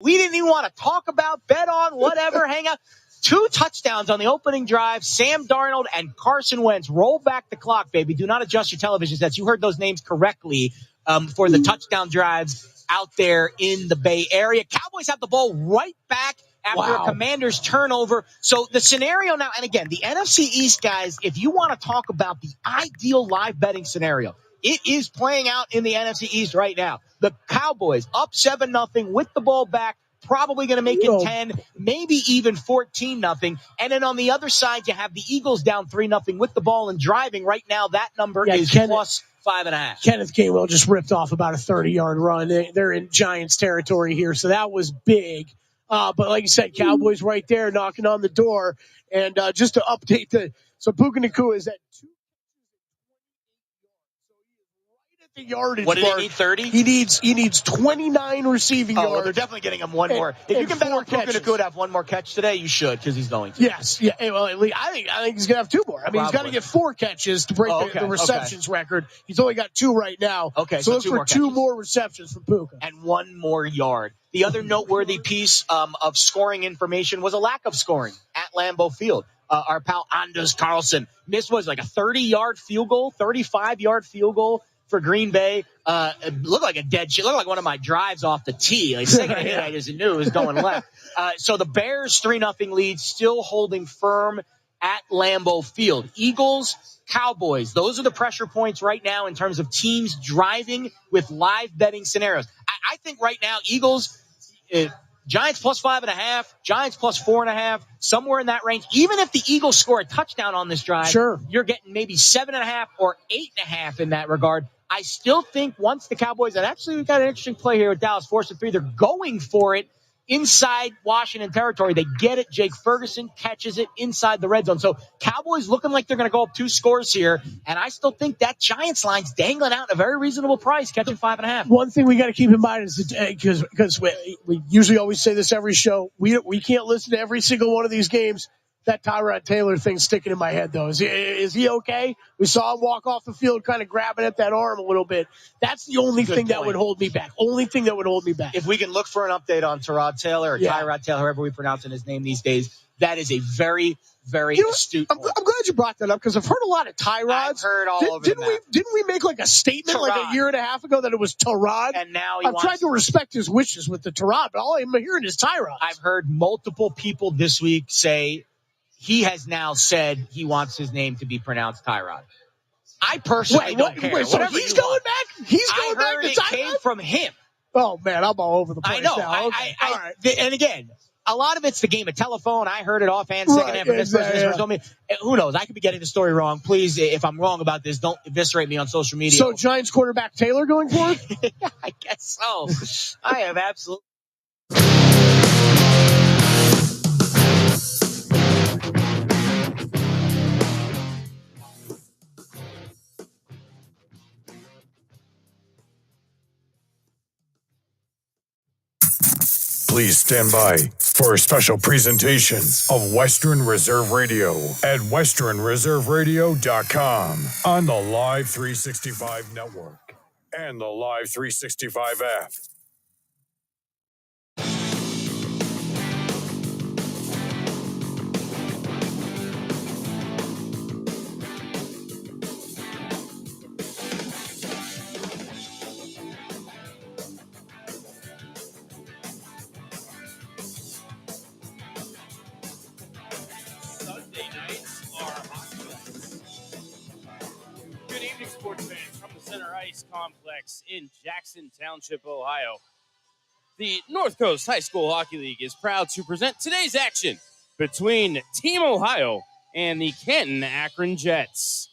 We didn't even want to talk about, bet on, whatever, hang out. 2 touchdowns on the opening drive. Sam Darnold and Carson Wentz. Roll back the clock, baby. Do not adjust your television sets. You heard those names correctly for the touchdown drives out there in the Bay Area. Cowboys have the ball right back after a Commanders turnover. So the scenario now, and again, the NFC East, guys, if you want to talk about the ideal live betting scenario, it is playing out in the NFC East right now. The Cowboys up 7-0 with the ball back, probably going to make it 10, maybe even 14-0. And then on the other side, you have the Eagles down 3-0 with the ball and driving. Right now, that number is plus 5.5. Kenneth Gainwell just ripped off about a 30-yard run. They're in Giants territory here, so that was big. But like you said, Cowboys right there knocking on the door. And just to update so Puka Nacua is at 2. Yardage what did mark. He need, 30? He needs 29 receiving yards. Well, they're definitely getting him one more. If you can bet on Puka Nacua to have one more catch today, you should, because he's going to. Yes. Yeah. Well, I think he's going to have 2 more. I mean, he's got to get 4 catches to break the receptions record. He's only got 2 right now. Okay, so look for 2 more receptions from Puka. And 1 more yard. The other noteworthy piece of scoring information was a lack of scoring at Lambeau Field. Our pal Anders Carlson missed like a 30-yard field goal, 35-yard field goal for Green Bay. It looked like a dead shit. It looked like one of my drives off the tee. Like second hit, I just knew it was going left. So the Bears 3-0 lead, still holding firm at Lambeau Field. Eagles, Cowboys. Those are the pressure points right now in terms of teams driving with live betting scenarios. I think right now, Eagles, Giants plus 5.5, Giants plus 4.5, somewhere in that range. Even if the Eagles score a touchdown on this drive, you're getting maybe 7.5 or 8.5 in that regard. I still think once the Cowboys, and actually we've got an interesting play here with Dallas, 4-3, they're going for it inside Washington territory. They get it. Jake Ferguson catches it inside the red zone. So Cowboys looking like they're going to go up 2 scores here. And I still think that Giants line's dangling out at a very reasonable price, catching 5.5. One thing we got to keep in mind is because we usually always say this every show, we can't listen to every single one of these games. That Tyrod Taylor thing's sticking in my head, though. Is he okay? We saw him walk off the field kind of grabbing at that arm a little bit. That's the only thing that would hold me back. If we can look for an update on Tyrod Taylor or Tyrod Taylor, however we pronounce his name these days, that is a very, very astute I'm glad you brought that up because I've heard a lot of Tyrods. I've heard all over Didn't we make like a statement like a year and a half ago that it was Tyrod? And now I've tried to respect his wishes with the Tyrod, but all I'm hearing is Tyrod. I've heard multiple people this week say he has now said he wants his name to be pronounced Tyrod. I personally don't care. So he's going back? He's going back to Tyrod? It came from him. Oh, man, I'm all over the place. I know. Now. All right. And again, a lot of it's the game of telephone. I heard it offhand, second hand from this person told me. Who knows? I could be getting the story wrong. Please, if I'm wrong about this, don't eviscerate me on social media. So Giants quarterback Taylor going for it? I guess so. I have absolutely. Please stand by for a special presentation of Western Reserve Radio at westernreserveradio.com on the Live 365 network and the Live 365 app. Complex in Jackson Township, Ohio. The North Coast High School Hockey League is proud to present today's action between Team Ohio and the Canton Akron Jets.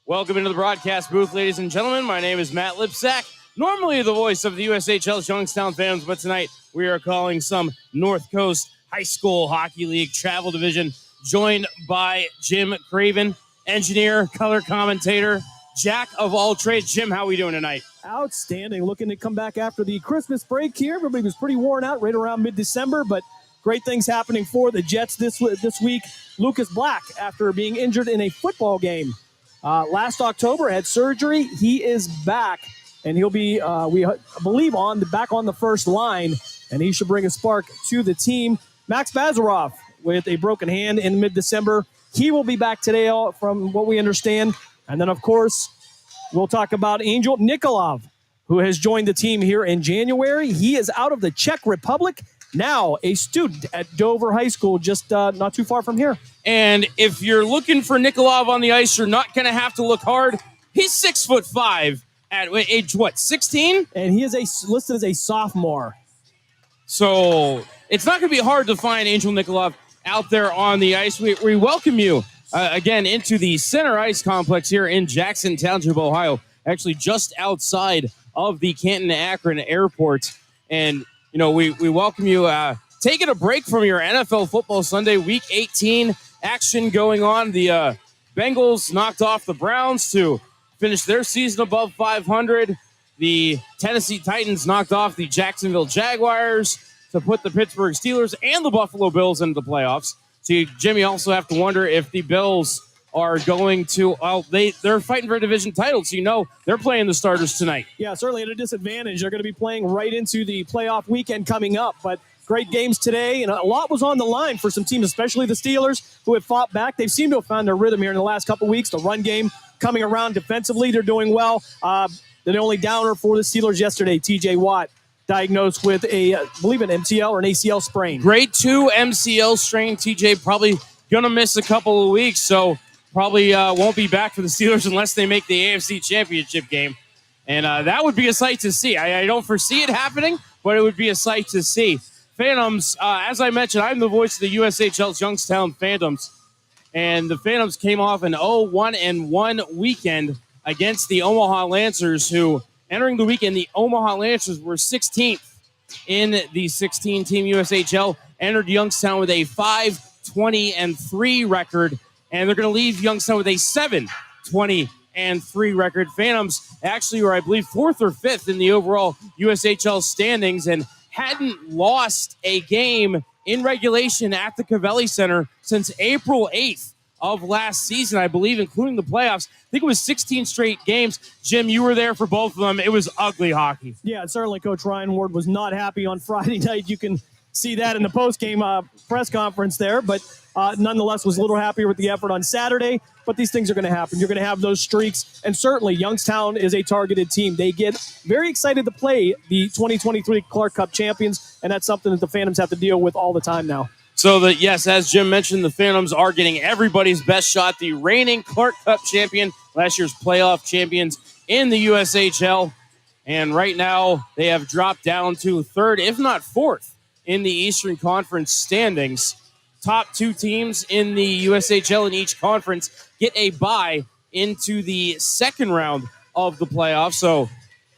Welcome into the broadcast booth, ladies and gentlemen. My name is Matt Lipsack, normally the voice of the USHL Youngstown fans, but tonight we are calling some North Coast High School Hockey League Travel Division, joined by Jim Craven, engineer, color commentator, jack of all trades. Jim, how are we doing tonight? Outstanding. Looking to come back after the Christmas break here. Everybody was pretty worn out right around mid-December, but great things happening for the Jets this week. Lucas Black, after being injured in a football game last October, had surgery. He is back, and he'll be, we believe, back on the first line and he should bring a spark to the team. Max Bazaroff with a broken hand in mid-December. He will be back today, from what we understand. And then, of course, we'll talk about Angel Nikolov, who has joined the team here in January. He is out of the Czech Republic, now a student at Dover High School, just not too far from here. And if you're looking for Nikolov on the ice, you're not going to have to look hard. He's 6'5" at age, 16? And he is listed as a sophomore. So it's not going to be hard to find Angel Nikolov out there on the ice. We welcome you again into the Center Ice Complex here in Jackson Township, Ohio, actually just outside of the Canton-Akron Airport. And, we welcome you taking a break from your NFL Football Sunday Week 18 action going on. The Bengals knocked off the Browns to finish their season above 500. The Tennessee Titans knocked off the Jacksonville Jaguars to put the Pittsburgh Steelers and the Buffalo Bills into the playoffs. So, Jim, you also have to wonder if the Bills are going to, they're fighting for a division title, so they're playing the starters tonight. Yeah, certainly at a disadvantage. They're going to be playing right into the playoff weekend coming up, but great games today, and a lot was on the line for some teams, especially the Steelers, who have fought back. They've seemed to have found their rhythm here in the last couple weeks. The run game coming around defensively, they're doing well. The only downer for the Steelers yesterday, T.J. Watt, diagnosed with I believe an MCL or an ACL sprain. Grade 2 MCL strain. TJ probably going to miss a couple of weeks, so probably won't be back for the Steelers unless they make the AFC Championship game. And that would be a sight to see. I don't foresee it happening, but it would be a sight to see. Phantoms, as I mentioned, I'm the voice of the USHL's Youngstown Phantoms. And the Phantoms came off an 0-1-1 weekend against the Omaha Lancers, who, entering the weekend, the Omaha Lancers were 16th in the 16-team USHL, entered Youngstown with a 5-20-3 record, and they're going to leave Youngstown with a 7-20-3 record. Phantoms actually were, I believe, 4th or 5th in the overall USHL standings and hadn't lost a game in regulation at the Covelli Center since April 8th of last season, I believe, including the playoffs. I think it was 16 straight games. Jim, you were there for both of them. It was ugly hockey. Yeah, certainly Coach Ryan Ward was not happy on Friday night. You can see that in the post-game press conference there, but nonetheless was a little happier with the effort on Saturday. But these things are going to happen. You're going to have those streaks, and certainly Youngstown is a targeted team. They get very excited to play the 2023 Clark Cup champions, and that's something that the Phantoms have to deal with all the time now. So, yes, as Jim mentioned, the Phantoms are getting everybody's best shot. The reigning Clark Cup champion, last year's playoff champions in the USHL. And right now, they have dropped down to 3rd, if not 4th, in the Eastern Conference standings. Top 2 teams in the USHL in each conference get a bye into the second round of the playoffs. So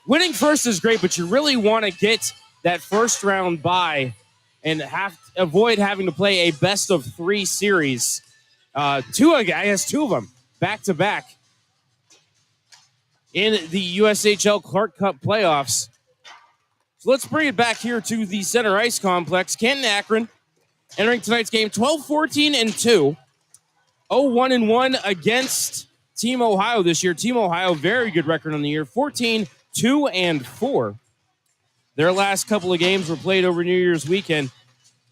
winning first is great, but you really want to get that first round bye and avoid having to play a best-of-3 series. Two of them back-to-back in the USHL Clark Cup playoffs. So let's bring it back here to the Center Ice Complex. Canton-Akron entering tonight's game 12-14-2. 0-1-1 against Team Ohio this year. Team Ohio, very good record on the year. 14-2-4. Their last couple of games were played over New Year's weekend.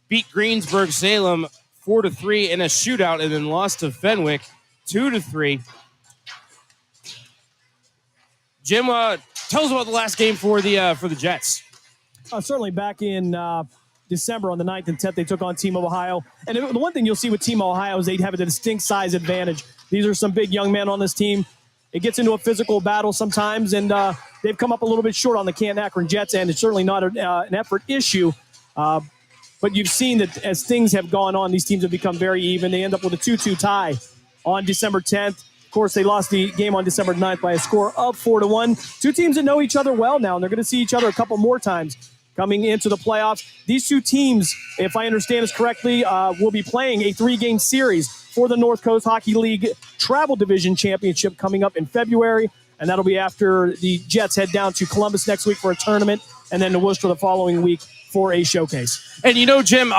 Beat Greensburg-Salem 4-3 in a shootout, and then lost to Fenwick 2-3. Jim, tell us about the last game for the Jets. Certainly back in December on the 9th and 10th, they took on Team Ohio. And the one thing you'll see with Team Ohio is they have a distinct size advantage. These are some big young men on this team. It gets into a physical battle sometimes, and they've come up a little bit short on the Canton-Akron Jets, and it's certainly not an effort issue. But you've seen that as things have gone on, these teams have become very even. They end up with a 2-2 tie on December 10th. Of course, they lost the game on December 9th by a score of 4-1. Two teams that know each other well now, and they're going to see each other a couple more times coming into the playoffs. These two teams, if I understand this correctly, will be playing a 3-game series for the North Coast Hockey League Travel Division Championship coming up in February, and that'll be after the Jets head down to Columbus next week for a tournament, and then to Worcester the following week for a showcase. And Jim,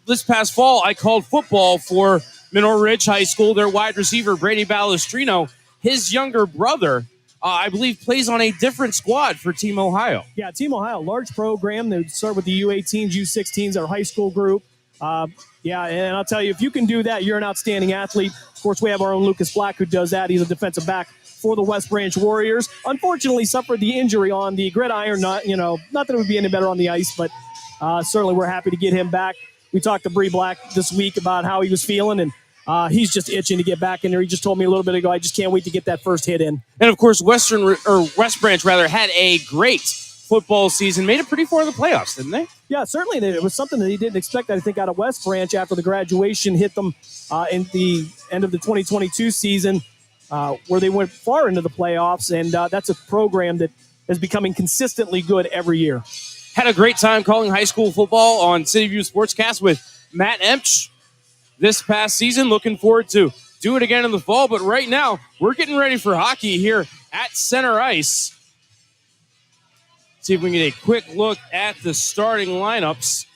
this past fall, I called football for Mineral Ridge High School. Their wide receiver, Brady Balestrino, his younger brother I believe, plays on a different squad for Team Ohio. Yeah, Team Ohio, large program. They start with the U18s, U16s, our high school group. Yeah, and I'll tell you, if you can do that, you're an outstanding athlete. Of course, we have our own Lucas Black who does that. He's a defensive back for the West Branch Warriors. Unfortunately, suffered the injury on the gridiron. Not that it would be any better on the ice, but certainly we're happy to get him back. We talked to Bree Black this week about how he was feeling, and he's just itching to get back in there. He just told me a little bit ago, I just can't wait to get that first hit in. And of course, West Branch had a great football season, made it pretty far in the playoffs, didn't they? Yeah, certainly. It was something that he didn't expect, I think, out of West Branch after the graduation hit them in the end of the 2022 season, where they went far into the playoffs, and that's a program that is becoming consistently good every year. Had a great time calling high school football on City View Sportscast with Matt Emch this past season. Looking forward to do it again in the fall, but right now we're getting ready for hockey here at center ice. See if we can get a quick look at the starting lineups.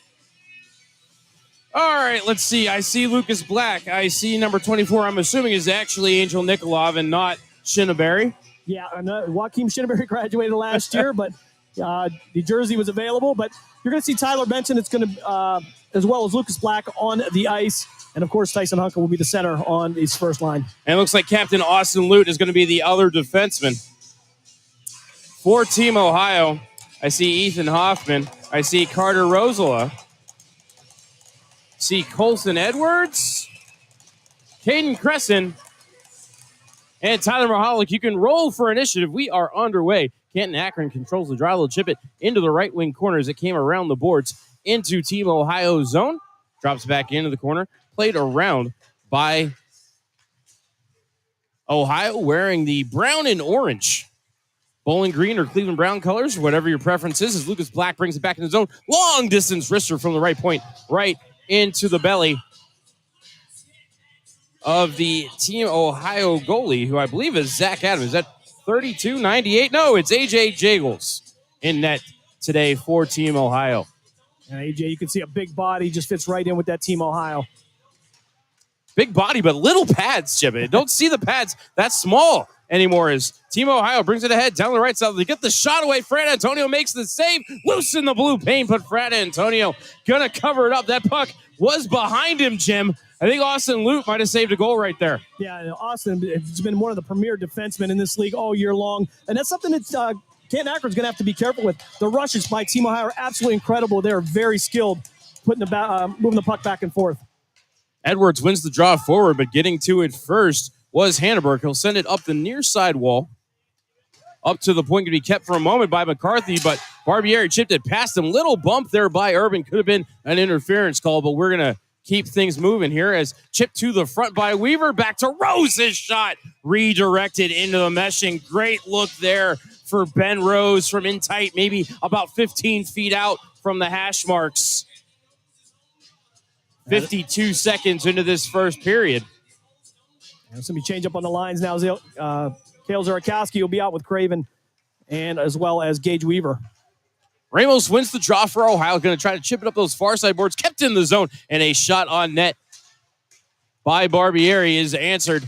All right, let's see. I see Lucas Black. I see number 24, I'm assuming is actually Angel Nikolov and not Shinneberry. Yeah, Joaquin Shinneberry graduated last year, but the jersey was available. But you're going to see Tyler Benson. It's going to, as well as Lucas Black on the ice. And, of course, Tyson Hunker will be the center on his first line. And it looks like Captain Austin Lute is going to be the other defenseman. For Team Ohio, I see Ethan Hoffman. I see Carter Rosala. See Colson Edwards. Caden Crescent. And Tyler Mahalik. You can roll for initiative. We are underway. Canton Akron controls the draw. They'll chip it into the right wing corner as it came around the boards into Team Ohio's zone. Drops back into the corner. Played around by Ohio wearing the brown and orange. Bowling Green or Cleveland Brown colors, whatever your preference is, as Lucas Black brings it back in the zone. Long distance wrister from the right point, right into the belly of the Team Ohio goalie, who I believe is Zach Adams. Is that 32-98? No, it's AJ Jagels in net today for Team Ohio. And AJ, you can see a big body, just fits right in with that Team Ohio. Big body, but little pads, Jimmy. Don't see the pads that small anymore as Team Ohio brings it ahead down the right side. They get the shot away. Fran Antonio makes the save. Loose in the blue paint, but Fran Antonio going to cover it up. That puck was behind him, Jim. I think Austin Lute might have saved a goal right there. Yeah, Austin has been one of the premier defensemen in this league all year long. And that's something that Canton Akron's going to have to be careful with. The rushes by Team Ohio are absolutely incredible. They're very skilled moving the puck back and forth. Edwards wins the draw forward, but getting to it first was Hanneberg. He'll send it up the near side wall. Up to the point to be kept for a moment by McCarthy, but Barbieri chipped it past him. Little bump there by Urban. Could have been an interference call, but we're going to keep things moving here as chipped to the front by Weaver. Back to Rose. His shot redirected into the meshing. Great look there for Ben Rose from in tight, maybe about 15 feet out from the hash marks. 52 seconds into this first period. There's going to be change up on the lines now. Kale Zarakowski will be out with Craven and as well as Gage Weaver. Ramos wins the draw for Ohio. Going to try to chip it up those far side boards. Kept in the zone. And a shot on net by Barbieri is answered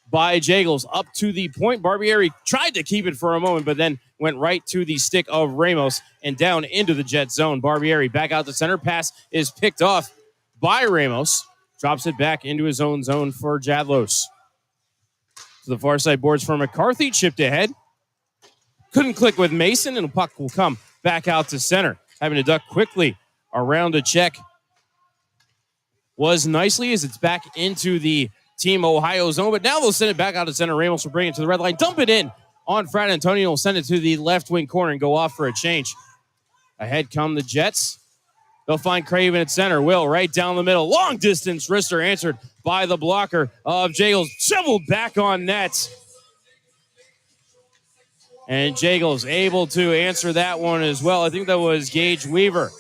by Jagels. Up to the point. Barbieri tried to keep it for a moment, but then went right to the stick of Ramos and down into the Jet zone. Barbieri back out the center. Pass is picked off by Ramos. Drops it back into his own zone for Jadlos. To the far side boards for McCarthy. Chipped ahead. Couldn't click with Mason, and the puck will come back out to center. Having to duck quickly around a check was nicely as it's back into the Team Ohio zone. But now they'll send it back out to center. Ramos will bring it to the red line. Dump it in on Fran Antonio. Will send it to the left wing corner and go off for a change. Ahead come the Jets. They'll find Craven at center. Will right down the middle. Long distance wrister answered by the blocker of Jagels. Shoveled back on net. And Jagels able to answer that one as well. I think that was Gage Weaver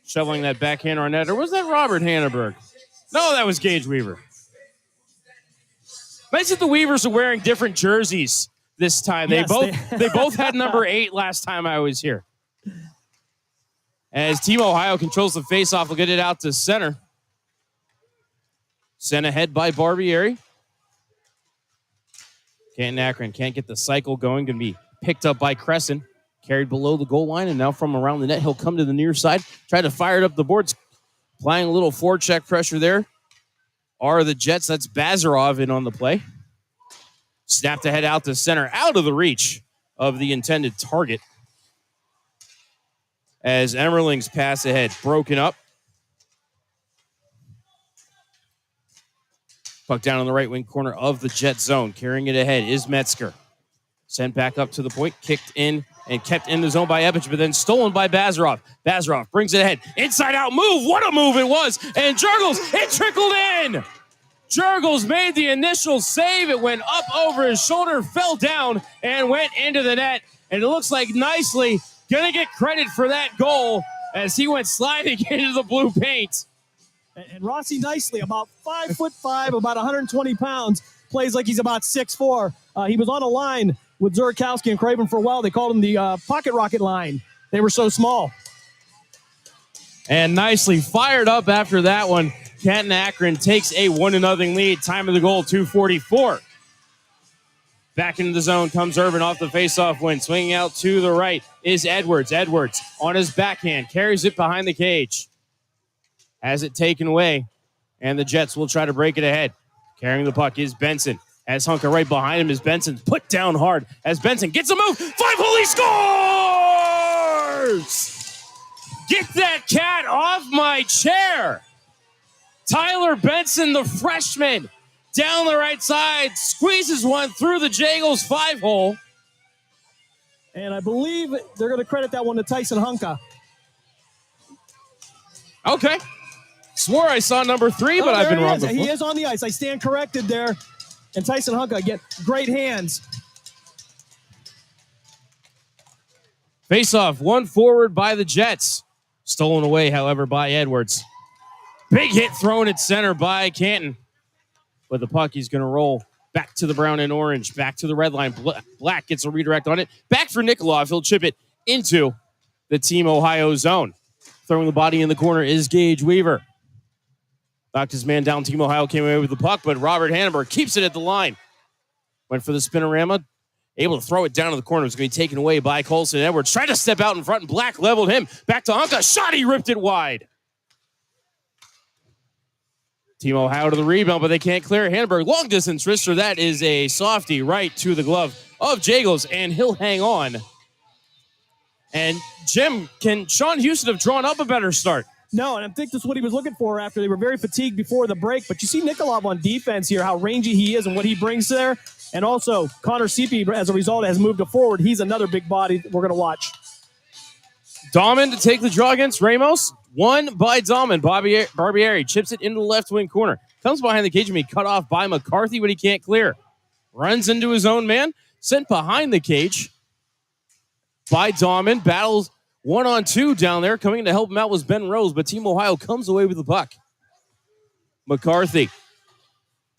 shoveling that backhand on net. Or was that Robert Hanneberg? No, that was Gage Weaver. Nice that the Weavers are wearing different jerseys this time. Yes, they both had number 8 last time I was here. As Team Ohio controls the faceoff, we'll get it out to center. Sent ahead by Barbieri. Canton Akron can't get the cycle going. Going to be picked up by Crescent. Carried below the goal line, and now from around the net, he'll come to the near side. Try to fire it up the boards. Applying a little forecheck pressure there are the Jets. That's Bazarov in on the play. Snap to head out to center, out of the reach of the intended target. As Emmerling's pass ahead, broken up. Puck down on the right wing corner of the Jet zone. Carrying it ahead is Metzger. Sent back up to the point, kicked in and kept in the zone by Epich, but then stolen by Bazarov. Bazarov brings it ahead. Inside out move. What a move it was. And Jurgles, it trickled in. Jurgles made the initial save. It went up over his shoulder, fell down, and went into the net. And it looks like Nicely going to get credit for that goal as he went sliding into the blue paint. And Rossi Nicely, about 5'5", about 120 pounds, plays like he's about 6'4". He was on a line with Zurkowski and Craven for a while. They called him the pocket rocket line. They were so small. And Nicely fired up after that one. Canton Akron takes a 1-0 lead. Time of the goal, 2:44. Back into the zone comes Irvin off the faceoff win. Swinging out to the right is Edwards. Edwards on his backhand. Carries it behind the cage. Has it taken away. And the Jets will try to break it ahead. Carrying the puck is Benson. As Hunka right behind him is Benson. Put down hard as Benson gets a move. Five-hole, he scores! Get that cat off my chair. Tyler Benson, the freshman, down the right side, squeezes one through the Jagels 5-hole. And I believe they're going to credit that one to Tyson Hunka. Okay. Swore I saw number 3, but I've been wrong before. He is on the ice. I stand corrected there. And Tyson Hunka, again, great hands. Face-off, one forward by the Jets. Stolen away, however, by Edwards. Big hit thrown at center by Canton. But the puck is going to roll back to the brown and orange, back to the red line. Black gets a redirect on it. Back for Nikolov. He'll chip it into the Team Ohio zone. Throwing the body in the corner is Gage Weaver. Knocked his man down. Team Ohio came away with the puck, but Robert Hannenberg keeps it at the line. Went for the spinorama. Able to throw it down to the corner. It was going to be taken away by Colson Edwards. Tried to step out in front, and Black leveled him. Back to Hunka. Shot, he ripped it wide. Team Ohio to the rebound, but they can't clear. Hannenberg, long distance wrister. That is a softie right to the glove of Jagels, and he'll hang on. And Jim, can Sean Houston have drawn up a better start? No, and I think that's what he was looking for after they were very fatigued before the break. But you see Nikolov on defense here, how rangy he is and what he brings there. And also, Connor Seepy, as a result, has moved to forward. He's another big body we're going to watch. Dahman to take the draw against Ramos. Won by Dahman. Barbieri chips it into the left wing corner. Comes behind the cage and be cut off by McCarthy, but he can't clear. Runs into his own man. Sent behind the cage by Dahman. Battles 1-on-2 down there. Coming in to help him out was Ben Rose, but Team Ohio comes away with the puck. McCarthy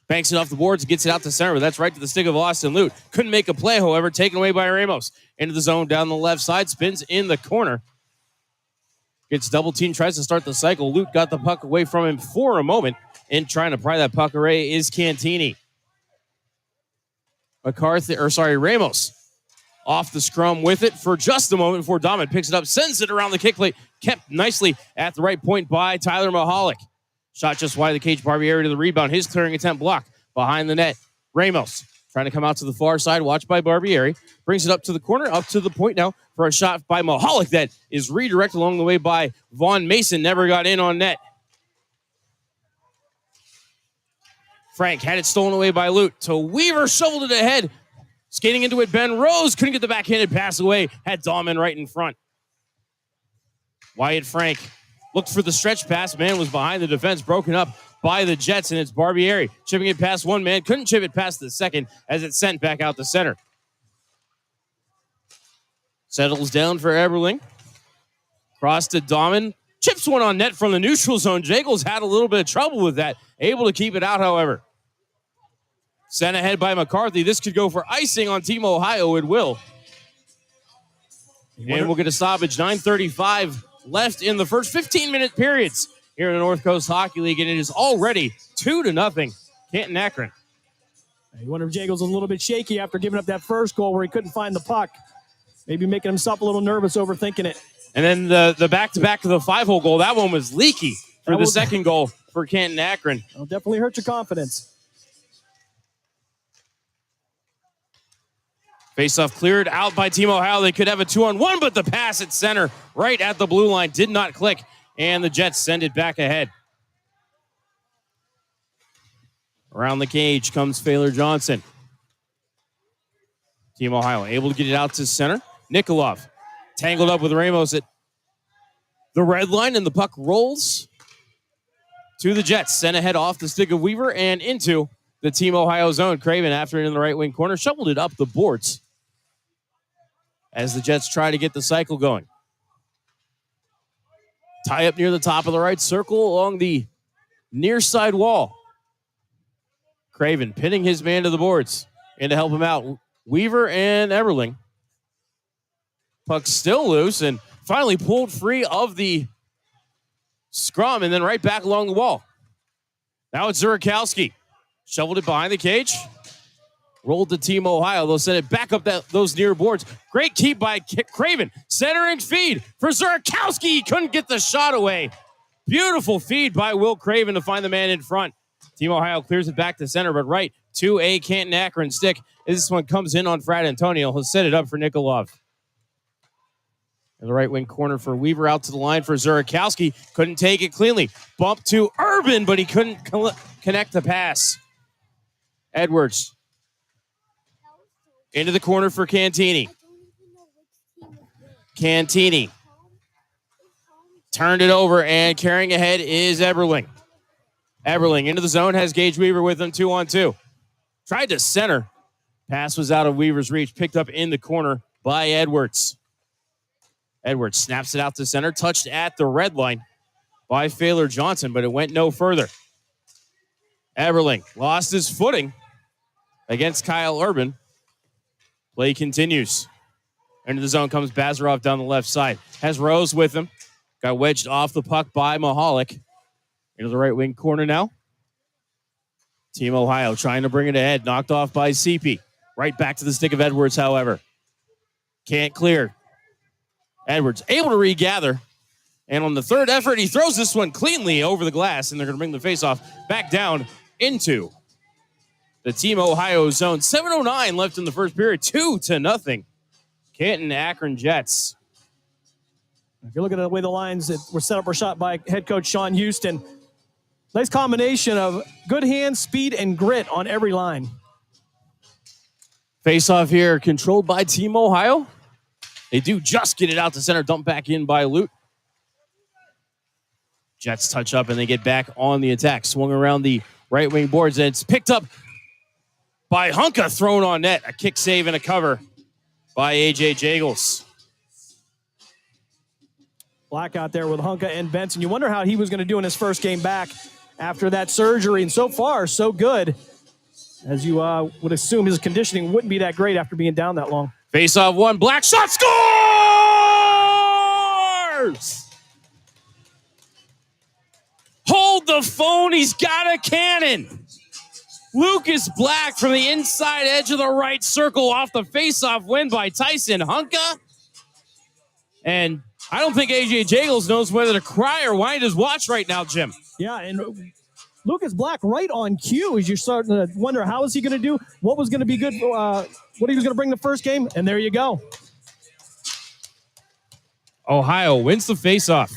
banks it off the boards and gets it out to center, but that's right to the stick of Austin Lute. Couldn't make a play, however, taken away by Ramos. Into the zone down the left side, spins in the corner. Gets double team, tries to start the cycle. Lute got the puck away from him for a moment, and trying to pry that puck away is Cantini. Ramos off the scrum with it for just a moment before Dahman picks it up, sends it around the kick plate, kept nicely at the right point by Tyler Mahalik. Shot just wide of the cage, Barbieri to the rebound. His clearing attempt blocked behind the net. Ramos trying to come out to the far side, watched by Barbieri. Brings it up to the corner, up to the point now for a shot by Mahalik that is redirected along the way by Vaughn Mason. Never got in on net. Frank had it stolen away by Lute. To Weaver, shoveled it ahead. Skating into it, Ben Rose couldn't get the backhanded pass away. Had Dahman right in front. Wyatt Frank looked for the stretch pass. Man was behind the defense, broken up by the Jets, and it's Barbieri chipping it past one man. Couldn't chip it past the second as it's sent back out to center. Settles down for Eberling. Cross to Dahman. Chips one on net from the neutral zone. Jagels had a little bit of trouble with that. Able to keep it out, however. Sent ahead by McCarthy. This could go for icing on Team Ohio. It will. And we'll get a stoppage. 9:35 left in the first 15-minute periods here in the North Coast Hockey League, and it is already 2-0 Canton Akron. You wonder if Jagels was a little bit shaky after giving up that first goal where he couldn't find the puck. Maybe making himself a little nervous, overthinking it. And then the back-to-back of the 5-hole goal, that one was leaky for the second goal for Canton Akron. It'll definitely hurt your confidence. Face-off cleared out by Team Ohio. They could have a 2-on-1, but the pass at center right at the blue line did not click, and the Jets send it back ahead. Around the cage comes Faylor Johnson. Team Ohio able to get it out to center. Nikolov tangled up with Ramos at the red line, and the puck rolls to the Jets. Sent ahead off the stick of Weaver and into the Team Ohio zone. Craven, after it in the right wing corner, shoveled it up the boards as the Jets try to get the cycle going. Tie up near the top of the right circle along the near side wall. Craven pinning his man to the boards. And to help him out, Weaver and Eberling. Puck still loose and finally pulled free of the scrum and then right back along the wall. Now it's Zurakowski. Shoveled it behind the cage. Rolled to Team Ohio. They'll send it back up those near boards. Great keep by Craven. Centering feed for Zurakowski. He couldn't get the shot away. Beautiful feed by Will Craven to find the man in front. Team Ohio clears it back to center, but right to a Canton Akron stick. This one comes in on Frat Antonio. He'll set it up for Nikolov. In the right wing corner for Weaver, out to the line for Zurakowski. Couldn't take it cleanly. Bump to Urban, but he couldn't connect the pass. Edwards. Into the corner for Cantini. Cantini. Turned it over, and carrying ahead is Eberling. Eberling into the zone, has Gage Weaver with him, 2-on-2. Tried to center. Pass was out of Weaver's reach, picked up in the corner by Edwards. Edwards snaps it out to center, touched at the red line by Faylor Johnson, but it went no further. Eberling lost his footing against Kyle Urban. Play continues. Into the zone comes Bazarov down the left side. Has Rose with him. Got wedged off the puck by Mahalik. Into the right wing corner now. Team Ohio trying to bring it ahead. Knocked off by CP. Right back to the stick of Edwards, however. Can't clear. Edwards able to regather. And on the third effort, he throws this one cleanly over the glass, and they're going to bring the faceoff back down into the Team Ohio zone. 7:09 left in the first period. 2-0. Canton Akron Jets. If you look at the way the lines that were set up or shot by head coach Sean Houston, nice combination of good hands, speed, and grit on every line. Face-off here controlled by Team Ohio. They do just get it out to center, dumped back in by Lute. Jets touch up and they get back on the attack. Swung around the right wing boards, and it's picked up by Hunka, thrown on net. A kick save and a cover by A.J. Jagels. Black out there with Hunka and Benson. You wonder how he was going to do in his first game back after that surgery, and so far, so good. As you would assume his conditioning wouldn't be that great after being down that long. Face-off one, Black shot, scores! Hold the phone, he's got a cannon. Lucas Black from the inside edge of the right circle off the face-off win by Tyson Hunka. And I don't think A.J. Jagels knows whether to cry or wind his watch right now, Jim. Yeah, and Lucas Black right on cue as you're starting to wonder how is he going to do, what was going to be good, what he was going to bring the first game, and there you go. Ohio wins the faceoff.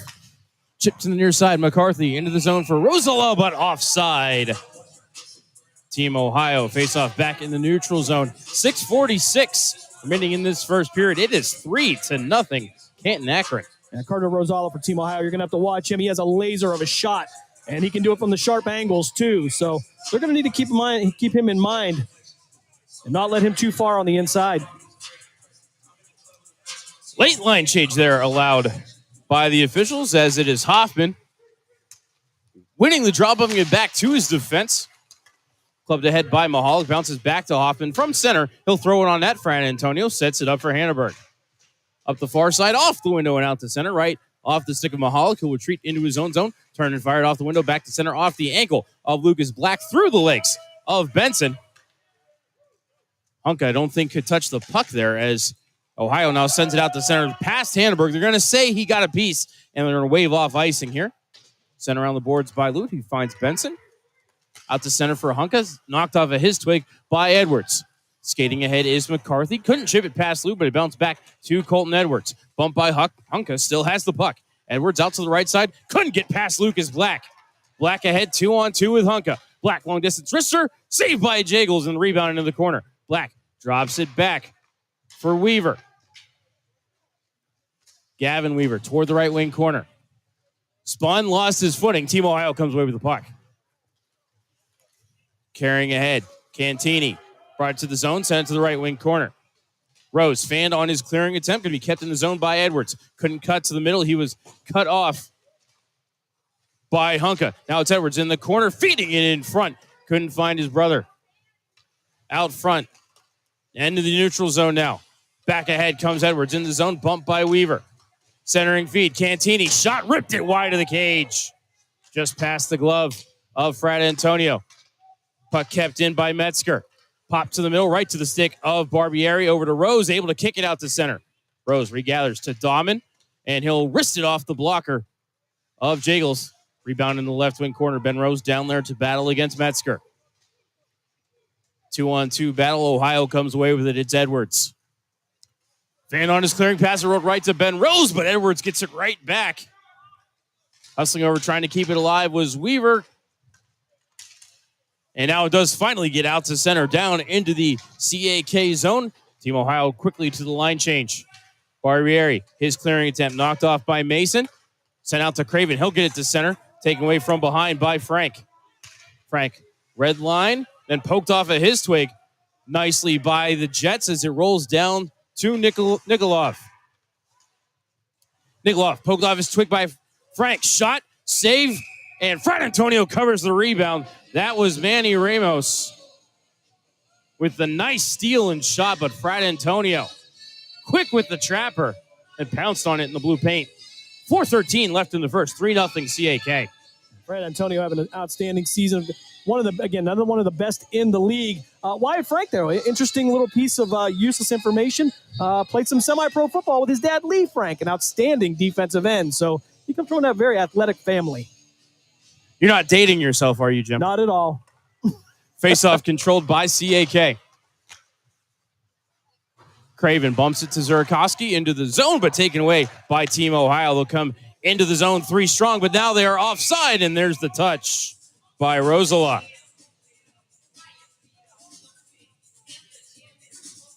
Chip to the near side, McCarthy into the zone for Rosala, but offside. Team Ohio faceoff back in the neutral zone. 6:46 remaining in this first period. It is 3-0. Canton Akron. And Carter Rosala for Team Ohio, you're going to have to watch him. He has a laser of a shot, and he can do it from the sharp angles too. So they're going to need to keep him in mind and not let him too far on the inside. Late line change there allowed by the officials, as it is Hoffman winning the draw, bumping it back to his defense. Clubbed ahead by Mahalik, bounces back to Hoffman from center. He'll throw it on net. Fran Antonio sets it up for Hanneberg. Up the far side, off the window and out to center. Right off the stick of Mahalik, who will retreat into his own zone. Turn and fire it off the window, back to center, off the ankle of Lucas Black, through the legs of Benson. Hunka, I don't think, could touch the puck there as Ohio now sends it out to center past Hannenberg. They're going to say he got a piece, and they're going to wave off icing here. Sent around the boards by Lute. He finds Benson. Out to center for Hunka. Knocked off of his twig by Edwards. Skating ahead is McCarthy. Couldn't chip it past Lute, but it bounced back to Colton Edwards. Bumped by Hunka. Still has the puck. Edwards out to the right side. Couldn't get past Lucas Black. Black ahead 2-on-2 with Hunka. Black long distance wrister. Saved by Jagels and rebound into the corner. Black drops it back for Weaver. Gavin Weaver toward the right wing corner. Spun, lost his footing. Team Ohio comes away with the puck. Carrying ahead. Cantini brought it to the zone, sent it to the right wing corner. Rose fanned on his clearing attempt, going to be kept in the zone by Edwards. Couldn't cut to the middle. He was cut off by Hunka. Now it's Edwards in the corner, feeding it in front. Couldn't find his brother. Out front. End of the neutral zone now. Back ahead comes Edwards in the zone, bumped by Weaver. Centering feed. Cantini shot, ripped it wide of the cage. Just past the glove of Frat Antonio. Puck kept in by Metzger. Popped to the middle, right to the stick of Barbieri. Over to Rose, able to kick it out to center. Rose regathers to Dahman, and he'll wrist it off the blocker of Jagels. Rebound in the left wing corner. Ben Rose down there to battle against Metzger. 2-on-2 battle. Ohio comes away with it. It's Edwards. Fan on his clearing pass, rolled right to Ben Rose, but Edwards gets it right back. Hustling over, trying to keep it alive was Weaver. And now it does finally get out to center, down into the CAK zone. Team Ohio quickly to the line change. Barbieri, his clearing attempt knocked off by Mason. Sent out to Craven. He'll get it to center. Taken away from behind by Frank. Frank, red line, then poked off of his twig nicely by the Jets as it rolls down to Nikolov. Nikolov poked off his twig by Frank. Shot, save, and Frat Antonio covers the rebound. That was Manny Ramos with the nice steal and shot, but Frat Antonio quick with the trapper and pounced on it in the blue paint. 4:13 left in the first. 3-0 CAK. Frat Antonio having an outstanding season. Another one of the best in the league. Wyatt Frank there, interesting little piece of useless information. Played some semi-pro football with his dad, Lee Frank, an outstanding defensive end. So he comes from that very athletic family. You're not dating yourself, are you, Jim? Not at all. Face-off controlled by CAK. Craven bumps it to Zurikowski into the zone, but taken away by Team Ohio. They'll come into the zone 3 strong, but now they are offside, and there's the touch by Rosala.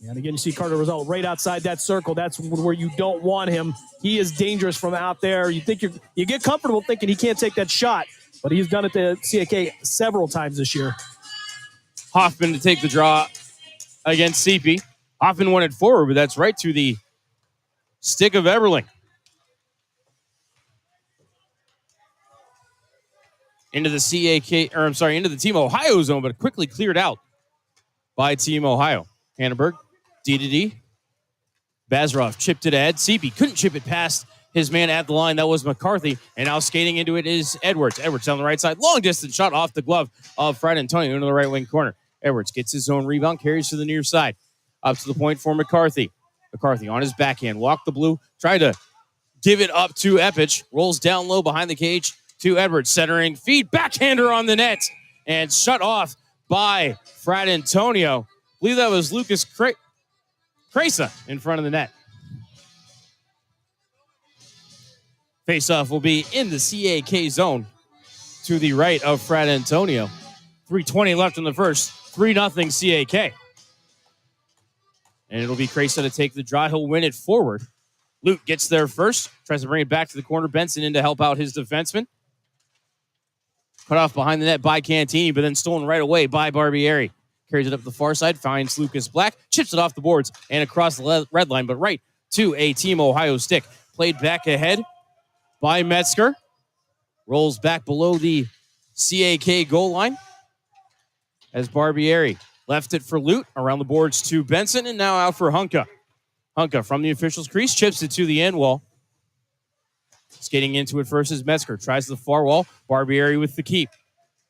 And again, you see Carter Rosal right outside that circle. That's where you don't want him. He is dangerous from out there. You get comfortable thinking he can't take that shot, but he's done it to CAK several times this year. Hoffman to take the draw against CP. Hoffman won it forward, but that's right to the stick of Eberling. Into the into the Team Ohio zone, but quickly cleared out by Team Ohio. Hannenberg, D-to-D. Bazarov chipped it ahead. CP couldn't chip it past his man at the line. That was McCarthy. And now skating into it is Edwards. Edwards down the right side. Long distance shot off the glove of Frat Antonio into the right wing corner. Edwards gets his own rebound, carries to the near side. Up to the point for McCarthy. McCarthy on his backhand. Walked the blue. Tried to give it up to Epich. Rolls down low behind the cage to Edwards. Centering feed. Backhander on the net. And shut off by Frat Antonio. I believe that was Lucas Cresa in front of the net. Face-off will be in the CAK zone to the right of Frat Antonio. 3:20 left in the first. 3-0 CAK. And it'll be Cresa to take the draw. He'll win it forward. Lute gets there first. Tries to bring it back to the corner. Benson in to help out his defenseman. Cut off behind the net by Cantini, but then stolen right away by Barbieri. Carries it up the far side. Finds Lucas Black. Chips it off the boards and across the red line, but right to a Team Ohio stick. Played back ahead by Metzger. Rolls back below the CAK goal line as Barbieri left it for Lute. Around the boards to Benson, and now out for Hunka. Hunka from the official's crease, chips it to the end wall. Skating into it first is Metzger. Tries the far wall. Barbieri with the keep.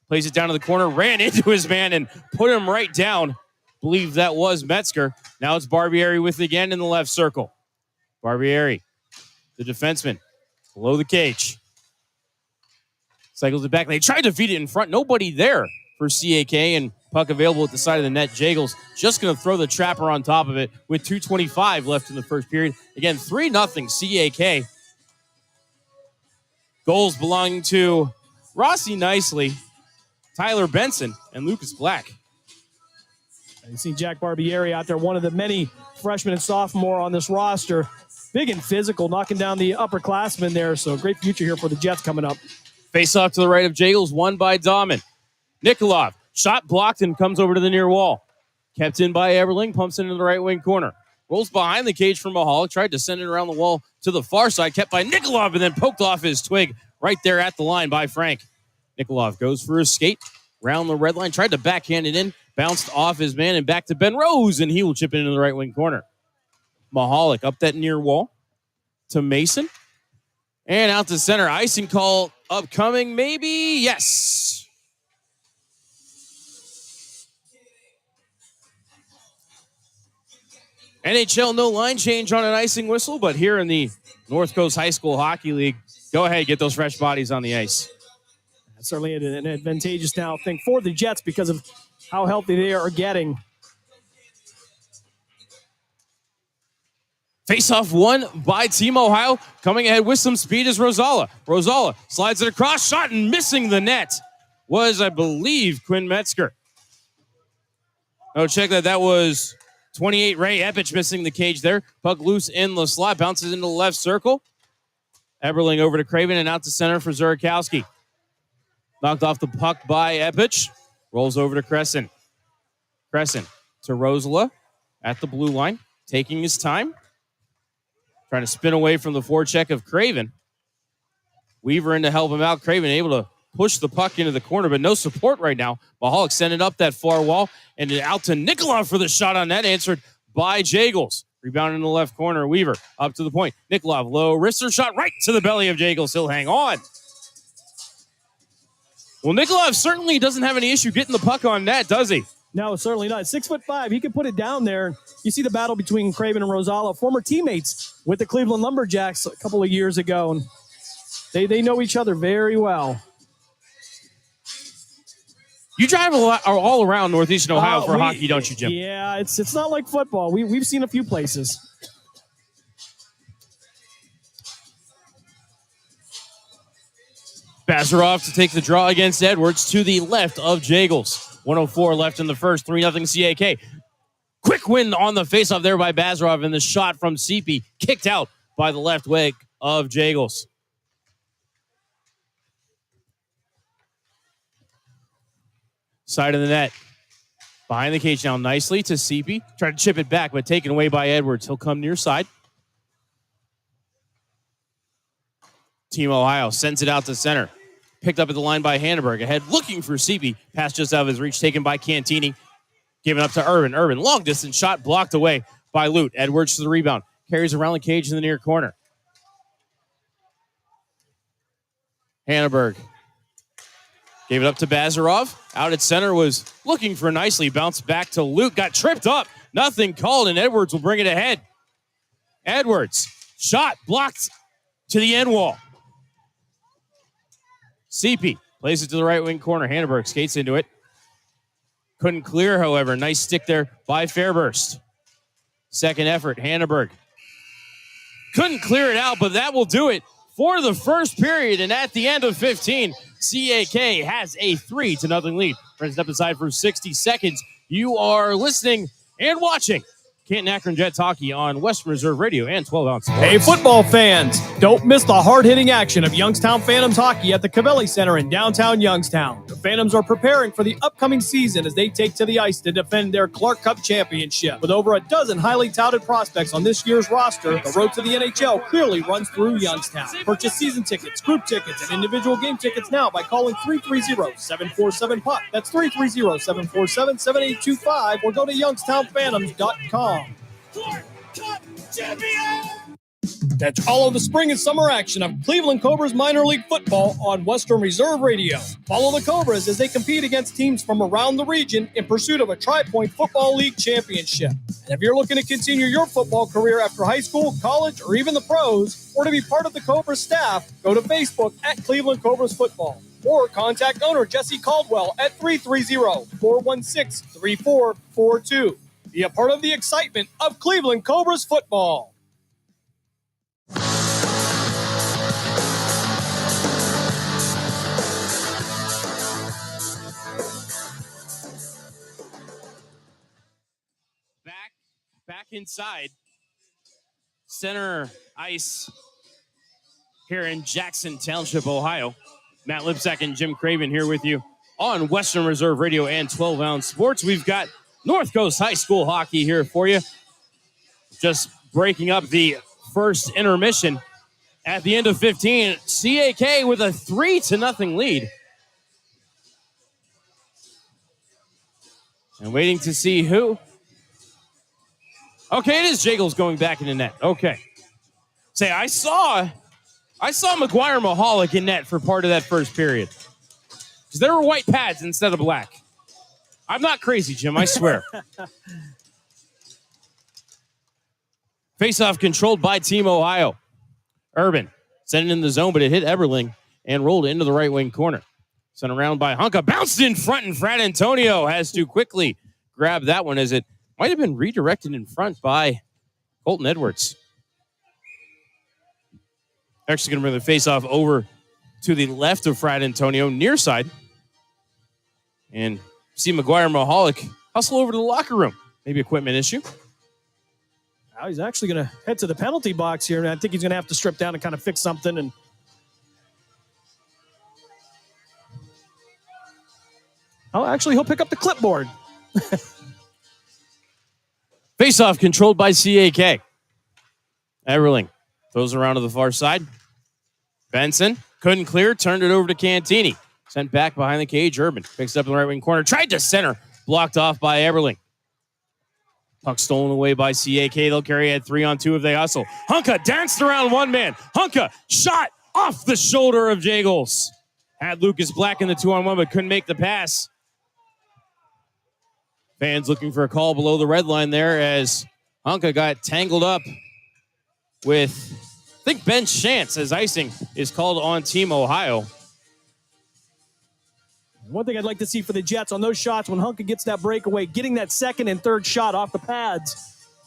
Plays it down to the corner. Ran into his man and put him right down. believe that was Metzger. Now it's Barbieri with it again in the left circle. Barbieri, the defenseman, below the cage. Cycles it back. They tried to feed it in front. Nobody there for CAK, and puck available at the side of the net. Jagels just going to throw the trapper on top of it with 2:25 left in the first period. Again, 3-0 CAK. Goals belonging to Rossi Nicely, Tyler Benson, and Lucas Black. You see Jack Barbieri out there, one of the many freshmen and sophomore on this roster. Big and physical, knocking down the upperclassmen there. So great future here for the Jets coming up. Face off to the right of Jagels, won by Dahman. Nikolov, shot blocked and comes over to the near wall. Kept in by Eberling, pumps into the right wing corner. Rolls behind the cage for Mahalik, tried to send it around the wall to the far side, kept by Nikolov, and then poked off his twig right there at the line by Frank. Nikolov goes for his skate, round the red line, tried to backhand it in, bounced off his man and back to Ben Rose, and he will chip it into the right wing corner. Mahalik up that near wall to Mason, and out to center. Icing call upcoming, maybe? Yes. NHL no line change on an icing whistle, but here in the North Coast High School Hockey League, go ahead, get those fresh bodies on the ice. That's certainly an advantageous now thing for the Jets because of how healthy they are getting. Face-off won by Team Ohio. Coming ahead with some speed is Rosala. Rosala slides it across, shot and missing the net was, I believe, Quinn Metzger. Oh, check that. That was 28 Ray Epich missing the cage there. Puck loose in the slot, bounces into the left circle. Eberling over to Craven and out to center for Zurikowski. Knocked off the puck by Epich. Rolls over to Crescent. Crescent to Rosala at the blue line, taking his time. Trying to spin away from the forecheck of Craven. Weaver in to help him out. Craven able to push the puck into the corner, but no support right now. Mahalik sending up that far wall and out to Nikolov for the shot on net, answered by Jagels. Rebound in the left corner. Weaver up to the point. Nikolov, low wrister shot right to the belly of Jagels. He'll hang on. Well, Nikolov certainly doesn't have any issue getting the puck on net, does he? No, certainly not. 6'5", he can put it down there. You see the battle between Craven and Rosala, former teammates with the Cleveland Lumberjacks a couple of years ago, and they know each other very well. You drive a lot all around Northeastern Ohio for hockey, don't you, Jim? Yeah, it's not like football. We've seen a few places. Bazarov to take the draw against Edwards to the left of Jagels. 1:04 left in the first, 3-0 CAK. Quick win on the faceoff there by Bazarov, and the shot from Seepy kicked out by the left wing of Jagels. Side of the net. Behind the cage now nicely to Seepy. Tried to chip it back, but taken away by Edwards. He'll come near side. Team Ohio sends it out to center. Picked up at the line by Hanneberg. Ahead looking for Seepy. Pass just out of his reach, taken by Cantini. Given up to Urban. Urban, long distance shot blocked away by Lute. Edwards to the rebound. Carries around the cage in the near corner. Hanneberg gave it up to Bazarov. Out at center was looking for nicely. Bounced back to Lute. Got tripped up. Nothing called, and Edwards will bring it ahead. Edwards. Shot blocked to the end wall. Seepy plays it to the right wing corner. Hanneberg skates into it. Couldn't clear, however. Nice stick there by Fairburst. Second effort, Hanneberg. Couldn't clear it out, but that will do it for the first period. And at the end of 15, CAK has a 3-0 lead. Friends, step aside for 60 seconds. You are listening and watching Canton Akron Jets hockey on Western Reserve Radio and 12-ounce sports. Hey, football fans, don't miss the hard-hitting action of Youngstown Phantoms hockey at the Cavelli Center in downtown Youngstown. The Phantoms are preparing for the upcoming season as they take to the ice to defend their Clark Cup championship. With over a dozen highly touted prospects on this year's roster, the road to the NHL clearly runs through Youngstown. Purchase season tickets, group tickets, and individual game tickets now by calling 330-747-PUCK. That's 330-747-7825 or go to youngstownphantoms.com. Clark Cup champion! Catch all of the spring and summer action of Cleveland Cobras minor league football on Western Reserve Radio. Follow the Cobras as they compete against teams from around the region in pursuit of a Tri-Point Football League championship. And if you're looking to continue your football career after high school, college, or even the pros, or to be part of the Cobras staff, go to Facebook at Cleveland Cobras Football. Or contact owner Jesse Caldwell at 330-416-3442. Be a part of the excitement of Cleveland Cobras football. Back inside center ice here in Jackson Township, Ohio. Matt Lipsack and Jim Craven here with you on Western Reserve Radio and 12-ounce sports. We've got North Coast High School hockey here for you. Just breaking up the first intermission at the end of 15. CAK with a 3-0 lead. And waiting to see who. Okay, it is Jagels going back in the net. Okay. Say, I saw McGuire Mahalik in net for part of that first period. Because there were white pads instead of black. I'm not crazy, Jim, I swear. Face-off controlled by Team Ohio. Urban sent it in the zone, but it hit Eberling and rolled into the right wing corner. Sent around by Hunka. Bounced in front, and Frat Antonio has to quickly grab that one as it might have been redirected in front by Colton Edwards. Actually going to bring the face-off over to the left of Frat Antonio, near side. And see McGuire Mahalik hustle over to the locker room. Maybe equipment issue. Now he's actually going to head to the penalty box here, and I think he's going to have to strip down and kind of fix something. And he'll pick up the clipboard. Face-off controlled by CAK. Everling throws around to the far side. Benson couldn't clear, turned it over to Cantini. Sent back behind the cage. Urban picks it up in the right wing corner. Tried to center. Blocked off by Everling. Puck stolen away by CAK. They'll carry at 3-on-2 if they hustle. Hunka danced around one man. Hunka shot off the shoulder of Jagels. Had Lucas Black in the 2-on-1, but couldn't make the pass. Fans looking for a call below the red line there as Hunka got tangled up with, I think, Ben Shantz, as icing is called on Team Ohio. One thing I'd like to see for the Jets on those shots when Hunka gets that breakaway, getting that second and third shot off the pads,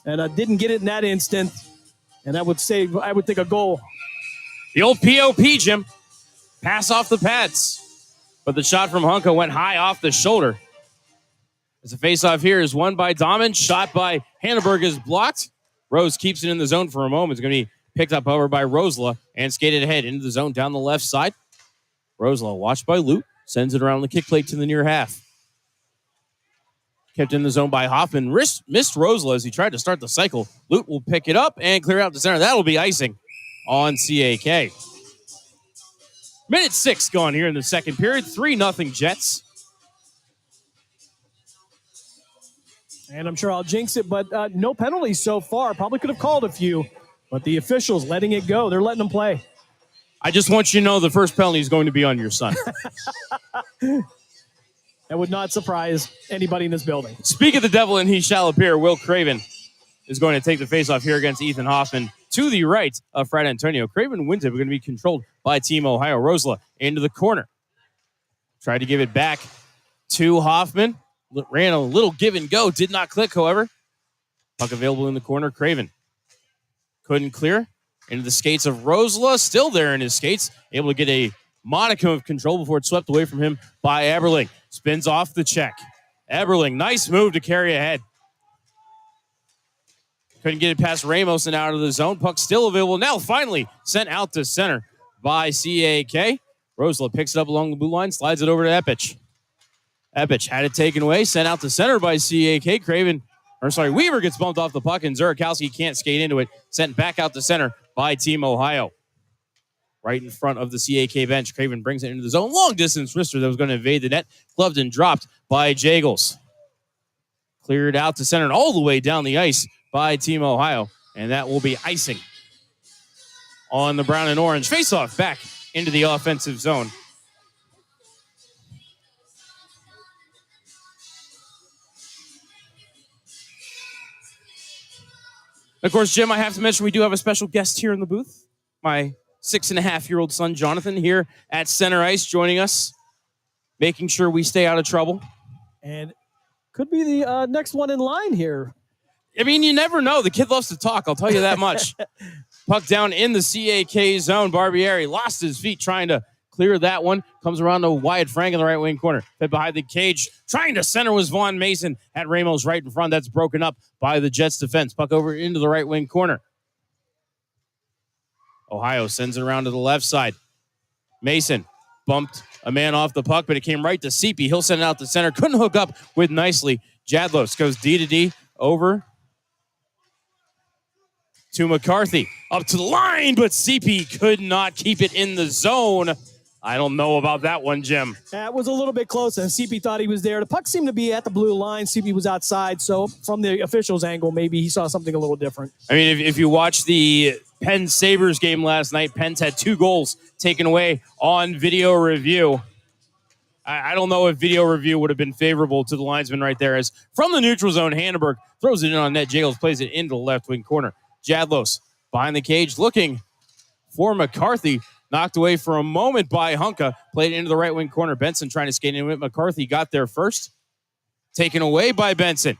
and didn't get it in that instant, and that would save, I would think, a goal. The old POP, Jim. Pass off the pads. But the shot from Hunka went high off the shoulder. As a face-off here is won by Dahman. Shot by Hanneberg is blocked. Rose keeps it in the zone for a moment. It's going to be picked up over by Rosela and skated ahead into the zone down the left side. Rosela watched by Lute. Sends it around the kick plate to the near half. Kept in the zone by Hoffman. Missed Rosela as he tried to start the cycle. Lute will pick it up and clear out the center. That'll be icing on CAK. Minute 6 gone here in the second period. 3-0 Jets. And I'm sure I'll jinx it, but no penalties so far. Probably could have called a few, but the officials letting it go. They're letting them play. I just want you to know the first penalty is going to be on your son. That would not surprise anybody in this building. Speak of the devil and he shall appear. Will Craven is going to take the faceoff here against Ethan Hoffman to the right of Frat Antonio. Craven wins it. We're going to be controlled by Team Ohio. Rosela into the corner. Tried to give it back to Hoffman. Ran a little give and go. Did not click, however. Puck available in the corner. Craven couldn't clear. Into the skates of Rosela. Still there in his skates. Able to get a modicum of control before it's swept away from him by Eberling. Spins off the check. Eberling, nice move to carry ahead. Couldn't get it past Ramos and out of the zone. Puck still available. Now finally sent out to center by CAK. Rosela picks it up along the blue line. Slides it over to Epich. Epich had it taken away. Sent out to center by CAK. Weaver gets bumped off the puck, and Zurakowski can't skate into it. Sent back out to center by Team Ohio. Right in front of the CAK bench. Craven brings it into the zone. Long distance wrister that was going to evade the net. Gloved and dropped by Jagels. Cleared out to center and all the way down the ice by Team Ohio. And that will be icing on the brown and orange. Face-off back into the offensive zone. Of course, Jim, I have to mention we do have a special guest here in the booth. My 6.5-year-old son, Jonathan, here at center ice joining us, making sure we stay out of trouble. And could be the next one in line here. I mean, you never know. The kid loves to talk, I'll tell you that much. Puck down in the CAK zone. Barbieri lost his feet trying to clear that one. Comes around to Wyatt Frank in the right wing corner. Fed behind the cage. Trying to center was Vaughn Mason at Ramos right in front. That's broken up by the Jets defense. Puck over into the right wing corner. Ohio sends it around to the left side. Mason bumped a man off the puck, but it came right to Seepy. He'll send it out to center. Couldn't hook up with nicely. Jadlos goes D to D over to McCarthy. Up to the line, but CP could not keep it in the zone. I don't know about that one, Jim. That was a little bit close, and CP thought he was there. The puck seemed to be at the blue line. CP was outside, so from the official's angle, maybe he saw something a little different. I mean, if you watch the Penn Sabres game last night, Penn's had 2 goals taken away on video review. I don't know if video review would have been favorable to the linesman right there, as from the neutral zone, Hanneberg throws it in on net. Jagels plays it into the left wing corner. Jadlos behind the cage looking for McCarthy. Knocked away for a moment by Hunka. Played it into the right wing corner. Benson trying to skate in with McCarthy. Got there first. Taken away by Benson.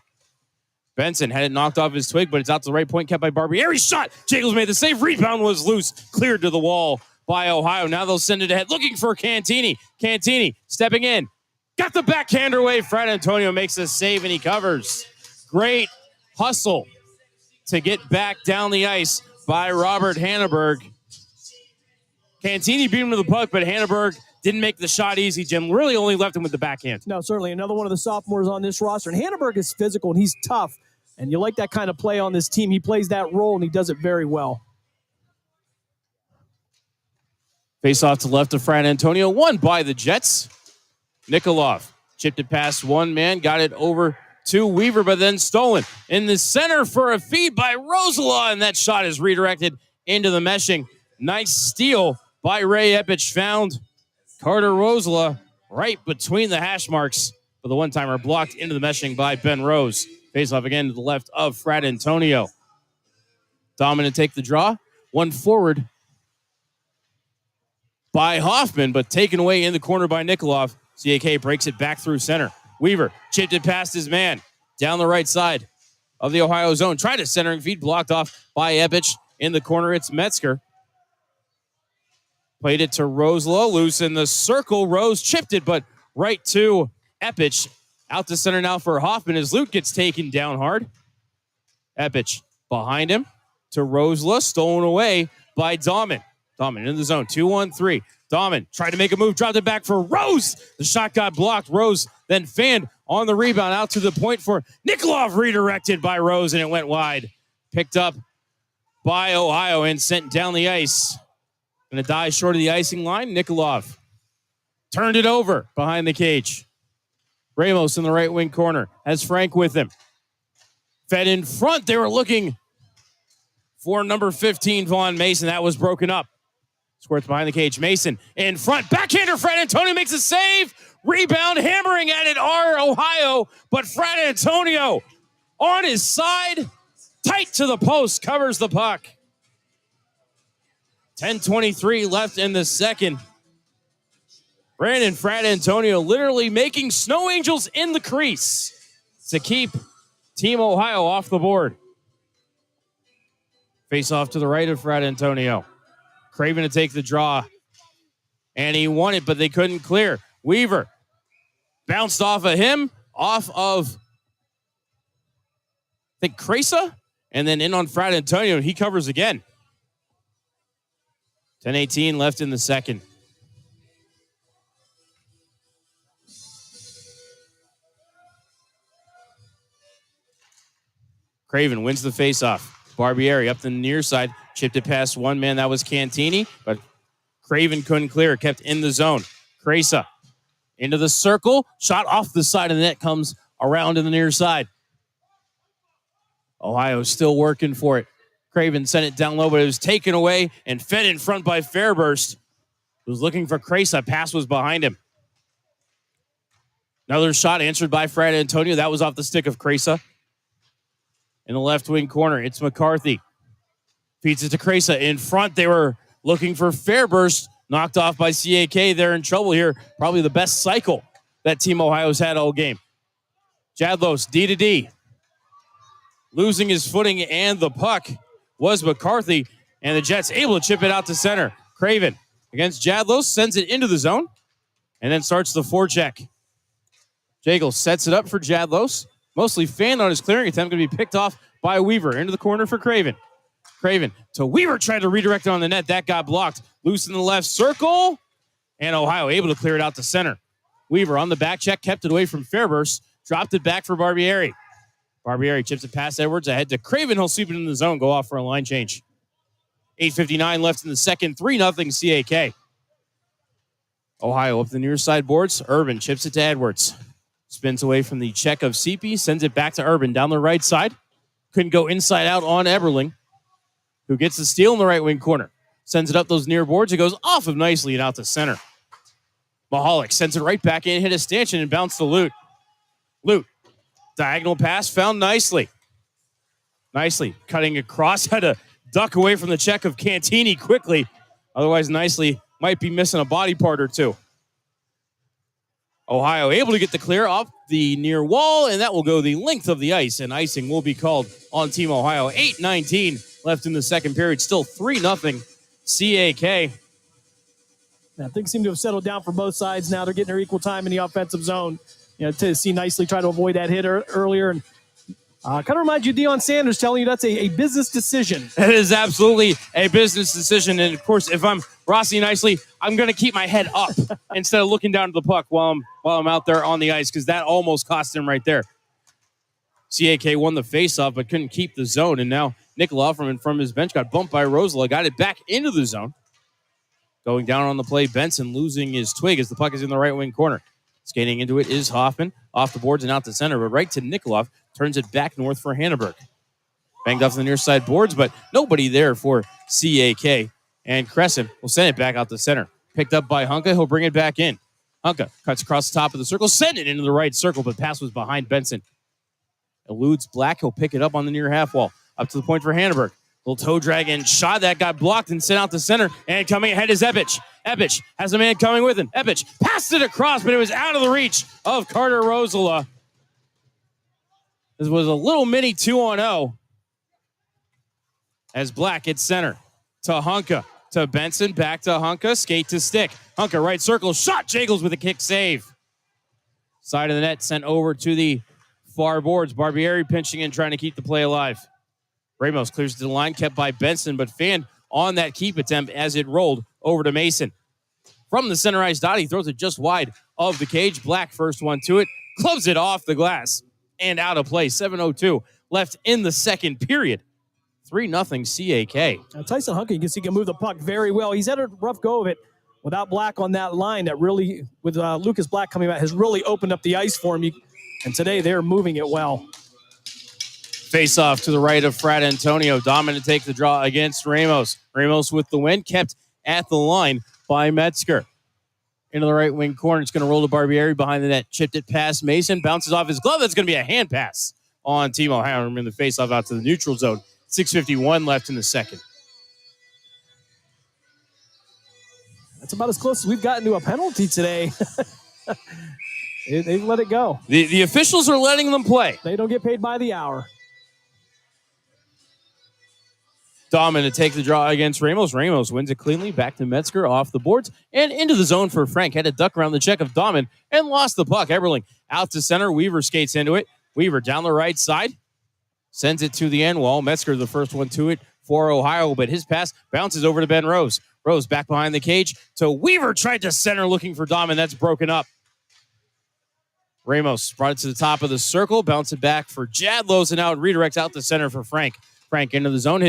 Benson had it knocked off his twig, but it's out to the right point. Kept by Barbieri. Shot. Jagels made the save. Rebound was loose. Cleared to the wall by Ohio. Now they'll send it ahead. Looking for Cantini. Cantini stepping in. Got the backhander away. Fred Antonio makes a save and he covers. Great hustle to get back down the ice by Robert Hanneberg. Cantini beat him to the puck, but Hanneberg didn't make the shot easy, Jim. Really only left him with the backhand. No, certainly. Another one of the sophomores on this roster. And Hanneberg is physical, and he's tough. And you like that kind of play on this team. He plays that role, and he does it very well. Face off to left of Fran Antonio. Won by the Jets. Nikolov chipped it past one man. Got it over to Weaver, but then stolen. In the center for a feed by Rosala, and that shot is redirected into the meshing. Nice steal by Ray Epich. Found Carter Rosala right between the hash marks, but the one-timer blocked into the meshing by Ben Rose. Face off again to the left of Fred Antonio. Dominant take the draw. One forward by Hoffman, but taken away in the corner by Nikolov. CAK breaks it back through center. Weaver chipped it past his man down the right side of the Ohio zone. Tried a centering feed, blocked off by Epich. In the corner, it's Metzger. Played it to Rosala, loose in the circle. Rose chipped it, but right to Epich. Out to center now for Hoffman as Lute gets taken down hard. Epich behind him to Rosala, stolen away by Dahman. Dahman in the zone, 2-1-3. Dahman tried to make a move, dropped it back for Rose. The shot got blocked. Rose then fanned on the rebound out to the point for Nikolov, redirected by Rose, and it went wide. Picked up by Ohio and sent down the ice. Going to die short of the icing line. Nikolov turned it over behind the cage. Ramos in the right wing corner has Frank with him. Fed in front. They were looking for number 15, Vaughn Mason. That was broken up. Squirts behind the cage. Mason in front. Backhander. Fred Antonio makes a save. Rebound. Hammering at it are Ohio. But Fred Antonio on his side. Tight to the post. Covers the puck. 10:23 left in the second. Brandon Fred Antonio literally making snow angels in the crease to keep Team Ohio off the board. Face off to the right of Fred Antonio. Craven to take the draw. And he won it, but they couldn't clear. Weaver bounced off of him, off of, I think, Cresa, and then in on Fred Antonio. He covers again. 10:18 left in the second. Craven wins the faceoff. Barbieri up the near side, chipped it past one man. That was Cantini, but Craven couldn't clear. Kept in the zone. Cresa into the circle. Shot off the side of the net. Comes around to the near side. Ohio still working for it. Craven sent it down low, but it was taken away and fed in front by Fairburst, who was looking for Cresa. Pass was behind him. Another shot answered by Fred Antonio. That was off the stick of Cresa. In the left wing corner, it's McCarthy. Feeds it to Cresa. In front, they were looking for Fairburst. Knocked off by CAK. They're in trouble here. Probably the best cycle that Team Ohio's had all game. Jadlos, D to D. Losing his footing and the puck was McCarthy. And the Jets able to chip it out to center. Craven against Jadlos, sends it into the zone. And then starts the forecheck. Jagel sets it up for Jadlos. Mostly fanned on his clearing attempt. Going to be picked off by Weaver. Into the corner for Craven. Craven to Weaver, tried to redirect it on the net. That got blocked. Loose in the left circle. And Ohio able to clear it out to center. Weaver on the back check. Kept it away from Fairburst. Dropped it back for Barbieri. Barbieri chips it past Edwards. Ahead to Craven. He'll sweep it in the zone. Go off for a line change. 8:59 left in the second. 3-0 CAK. Ohio up the near side boards. Urban chips it to Edwards. Spins away from the check of CP. Sends it back to Urban down the right side. Couldn't go inside out on Eberling, who gets the steal in the right wing corner. Sends it up those near boards. It goes off of nicely and out to center. Mahalik sends it right back in, hit a stanchion and bounced to Lute. Lute, diagonal pass, found nicely. Nicely cutting across, had to duck away from the check of Cantini quickly. Otherwise, nicely might be missing a body part or two. Ohio able to get the clear off the near wall, and that will go the length of the ice, and icing will be called on Team Ohio. 8:19 left in the second period. Still 3-0 CAK. Now, things seem to have settled down for both sides now. They're getting their equal time in the offensive zone. You know, Tennessee nicely tried to avoid that hit earlier. And kind of reminds you of Deion Sanders telling you that's a business decision. It is absolutely a business decision. And, of course, if I'm Rossi nicely, I'm going to keep my head up instead of looking down to the puck while I'm out there on the ice, because that almost cost him right there. CAK won the faceoff but couldn't keep the zone. And now Nicola from his bench got bumped by Rosala, got it back into the zone. Going down on the play, Benson losing his twig as the puck is in the right wing corner. Skating into it is Hoffman. Off the boards and out to center, but right to Nikolov. Turns it back north for Hanneberg. Banged off the near side boards, but nobody there for CAK. And Crescent will send it back out to center. Picked up by Hunka. He'll bring it back in. Hunka cuts across the top of the circle. Send it into the right circle, but pass was behind Benson. Eludes Black. He'll pick it up on the near half wall. Up to the point for Hanneberg. Little toe drag and shot that got blocked and sent out to center. And coming ahead is Ebich. Ebich has a man coming with him. Ebich passed it across, but it was out of the reach of Carter Rosala. This was a little mini 2-on-0 as Black hits center to Hunka, to Benson, back to Hunka, skate to stick. Hunka, right circle, shot, Jagels with a kick save. Side of the net sent over to the far boards. Barbieri pinching in, trying to keep the play alive. Ramos clears to the line, kept by Benson, but fanned on that keep attempt as it rolled over to Mason. From the center ice dot, he throws it just wide of the cage. Black first one to it, clubs it off the glass and out of play. 7:02 left in the second period. 3-0 CAK. Now, Tyson Hunka, you can see he can move the puck very well. He's had a rough go of it without Black on that line. That really, with Lucas Black coming back, has really opened up the ice for him. And today they're moving it well. Face off to the right of Frat Antonio. Dominant take the draw against Ramos. Ramos with the win, kept at the line by Metzger. Into the right wing corner. It's going to roll to Barbieri behind the net. Chipped it past Mason. Bounces off his glove. That's going to be a hand pass on Team Ohio. Remember the face off out to the neutral zone. 6:51 left in the second. That's about as close as we've gotten to a penalty today. They've let it go. The officials are letting them play. They don't get paid by the hour. Dahman to take the draw against Ramos. Ramos wins it cleanly. Back to Metzger off the boards and into the zone for Frank. Had to duck around the check of Dahman and lost the puck. Eberling out to center. Weaver skates into it. Weaver down the right side. Sends it to the end wall. Metzger the first one to it for Ohio, but his pass bounces over to Ben Rose. Rose back behind the cage to Weaver. Tried to center looking for Dahman. That's broken up. Ramos brought it to the top of the circle. Bounce it back for Jadlos and out. Redirects out the center for Frank. Frank into the zone.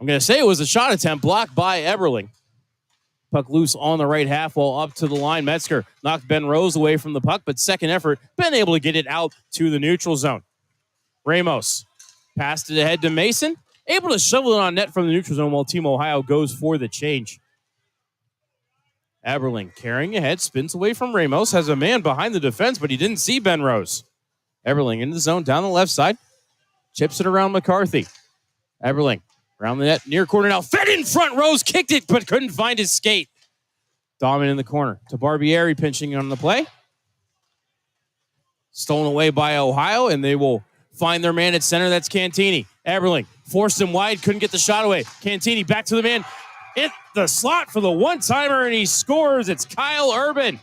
I'm going to say it was a shot attempt blocked by Eberling. Puck loose on the right half wall up to the line. Metzger knocked Ben Rose away from the puck, but second effort, been able to get it out to the neutral zone. Ramos passed it ahead to Mason. able to shovel it on net from the neutral zone while Team Ohio goes for the change. Eberling carrying ahead, spins away from Ramos, has a man behind the defense, but he didn't see Ben Rose. Eberling into the zone down the left side, chips it around McCarthy. Eberling around the net, near corner now, fed in front, Rose kicked it, but couldn't find his skate. Dahman in the corner to Barbieri pinching on the play. Stolen away by Ohio, and they will find their man at center. That's Cantini. Eberling forced him wide, couldn't get the shot away. Cantini back to the man. Hit the slot for the one-timer, and he scores. It's Kyle Urban.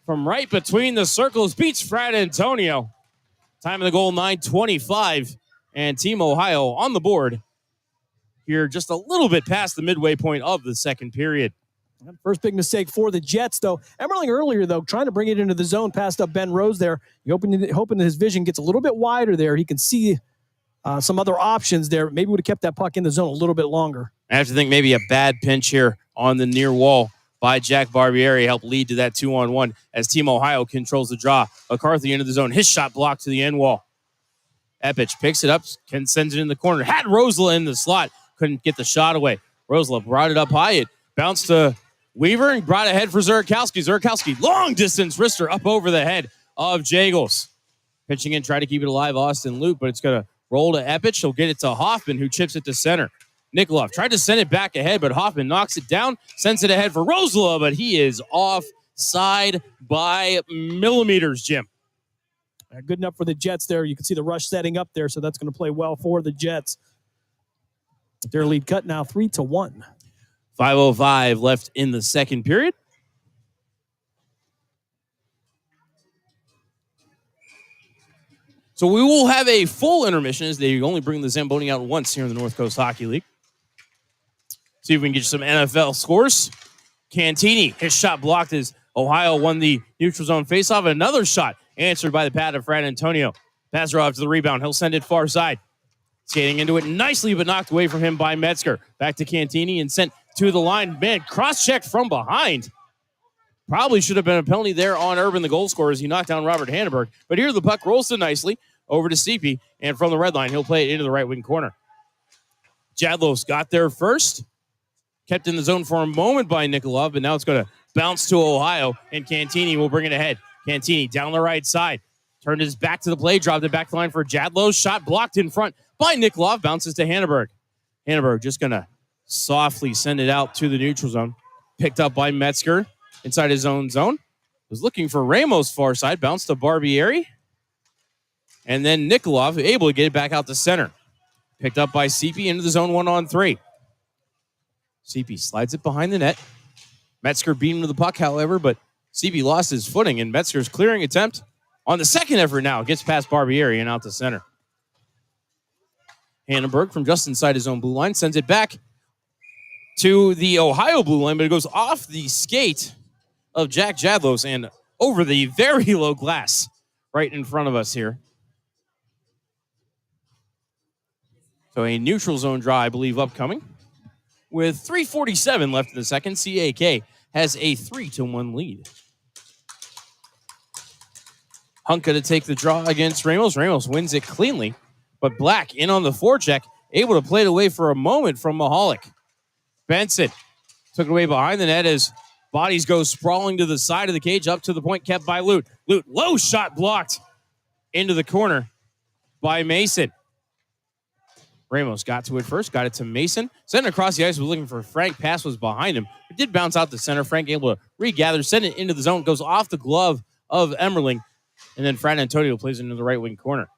From right between the circles, beats Frat Antonio. Time of the goal, 9:25, and Team Ohio on the board here just a little bit past the midway point of the second period. First big mistake for the Jets, though. Emerling earlier, though, trying to bring it into the zone, passed up Ben Rose there. Hoping that his vision gets a little bit wider there. He can see some other options there. Maybe would have kept that puck in the zone a little bit longer. I have to think maybe a bad pinch here on the near wall by Jack Barbieri helped lead to that 2-on-1 as Team Ohio controls the draw. McCarthy into the zone. His shot blocked to the end wall. Epich picks it up, sends it in the corner. Had Rosela in the slot. Couldn't get the shot away. Rosela brought it up high. It bounced to Weaver and brought ahead for Zurkowski. Zurkowski, long distance wrister up over the head of Jagels. Pitching in, try to keep it alive, Austin Luke, but it's going to roll to Epich. He'll get it to Hoffman, who chips it to center. Nikolov tried to send it back ahead, but Hoffman knocks it down, sends it ahead for Rosela, but he is offside by millimeters, Jim. Good enough for the Jets there. You can see the rush setting up there, so that's going to play well for the Jets. Their lead cut now 3-1. 5:05 left in the second period. So we will have a full intermission as they only bring the Zamboni out once here in the North Coast Hockey League. See if we can get you some NFL scores. Cantini, his shot blocked as Ohio won the neutral zone faceoff. Another shot answered by the pad of Fran Antonio. Pazarov to the rebound. He'll send it far side. Skating into it nicely, but knocked away from him by Metzger. Back to Cantini and sent to the line. Man, cross-checked from behind. Probably should have been a penalty there on Urban, the goal scorer, as he knocked down Robert Hannenberg. But here the puck rolls so nicely over to Seepy, and from the red line, he'll play it into the right wing corner. Jadlos got there first. Kept in the zone for a moment by Nikolov, but now it's going to bounce to Ohio, and Cantini will bring it ahead. Cantini down the right side. Turned his back to the play, dropped it back line for Jadlos. Shot blocked in front by Nikolov. Bounces to Hannenberg. Hannenberg just going to softly send it out to the neutral zone. Picked up by Metzger inside his own zone. Was looking for Ramos far side. Bounced to Barbieri. And then Nikolov able to get it back out to center. Picked up by Seepy into the zone 1-on-3. Seepy slides it behind the net. Metzger beat him to the puck, however, but Seepy lost his footing, and Metzger's clearing attempt on the second effort now gets past Barbieri and out to center. Hannenberg from just inside his own blue line sends it back to the Ohio blue line, but it goes off the skate of Jack Jadlos and over the very low glass right in front of us here. So a neutral zone draw, I believe, upcoming. With 3:47 left in the second, CAK has a 3-1 lead. Hunka to take the draw against Ramos. Ramos wins it cleanly, but Black in on the forecheck, able to play it away for a moment from Mahalik. Benson took it away behind the net as bodies go sprawling to the side of the cage, up to the point kept by Lute. Lute, low shot blocked into the corner by Mason. Ramos got to it first, got it to Mason. Sent it across the ice, was looking for Frank. Pass was behind him. It did bounce out to center. Frank able to regather, send it into the zone. Goes off the glove of Emmerling. And then Fran Antonio plays it into the right wing corner.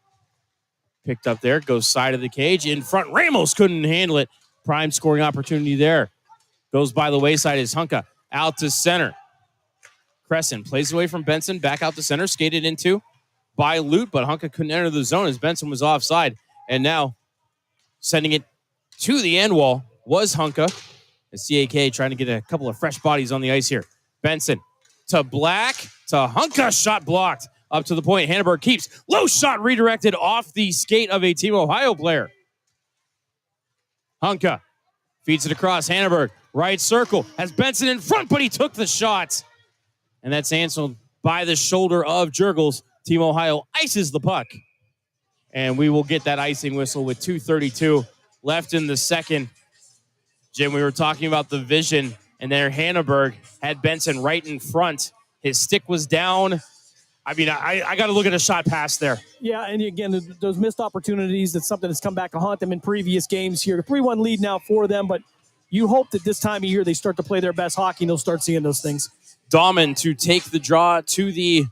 Picked up there, goes side of the cage. In front, Ramos couldn't handle it. Prime scoring opportunity there. Goes by the wayside as Hunka out to center. Crescent plays away from Benson, back out to center. Skated into by Lute, but Hunka couldn't enter the zone as Benson was offside. And now sending it to the end wall was Hunka. The CAK trying to get a couple of fresh bodies on the ice here. Benson to Black to Hunka. Shot blocked. Up to the point. Hannenberg keeps. Low shot redirected off the skate of a Team Ohio player. Hunka feeds it across. Hannenberg, right circle. Has Benson in front, but he took the shot. And that's answered by the shoulder of Jurgels. Team Ohio ices the puck. And we will get that icing whistle with 2:32 left in the second. Jim, we were talking about the vision, and there Hannenberg had Benson right in front. His stick was down. I mean, I got to look at a shot pass there. Yeah, and again, those missed opportunities, that's something that's come back to haunt them in previous games here. 3-1 lead now for them, but you hope that this time of year they start to play their best hockey and they'll start seeing those things. Dahman to take the draw to the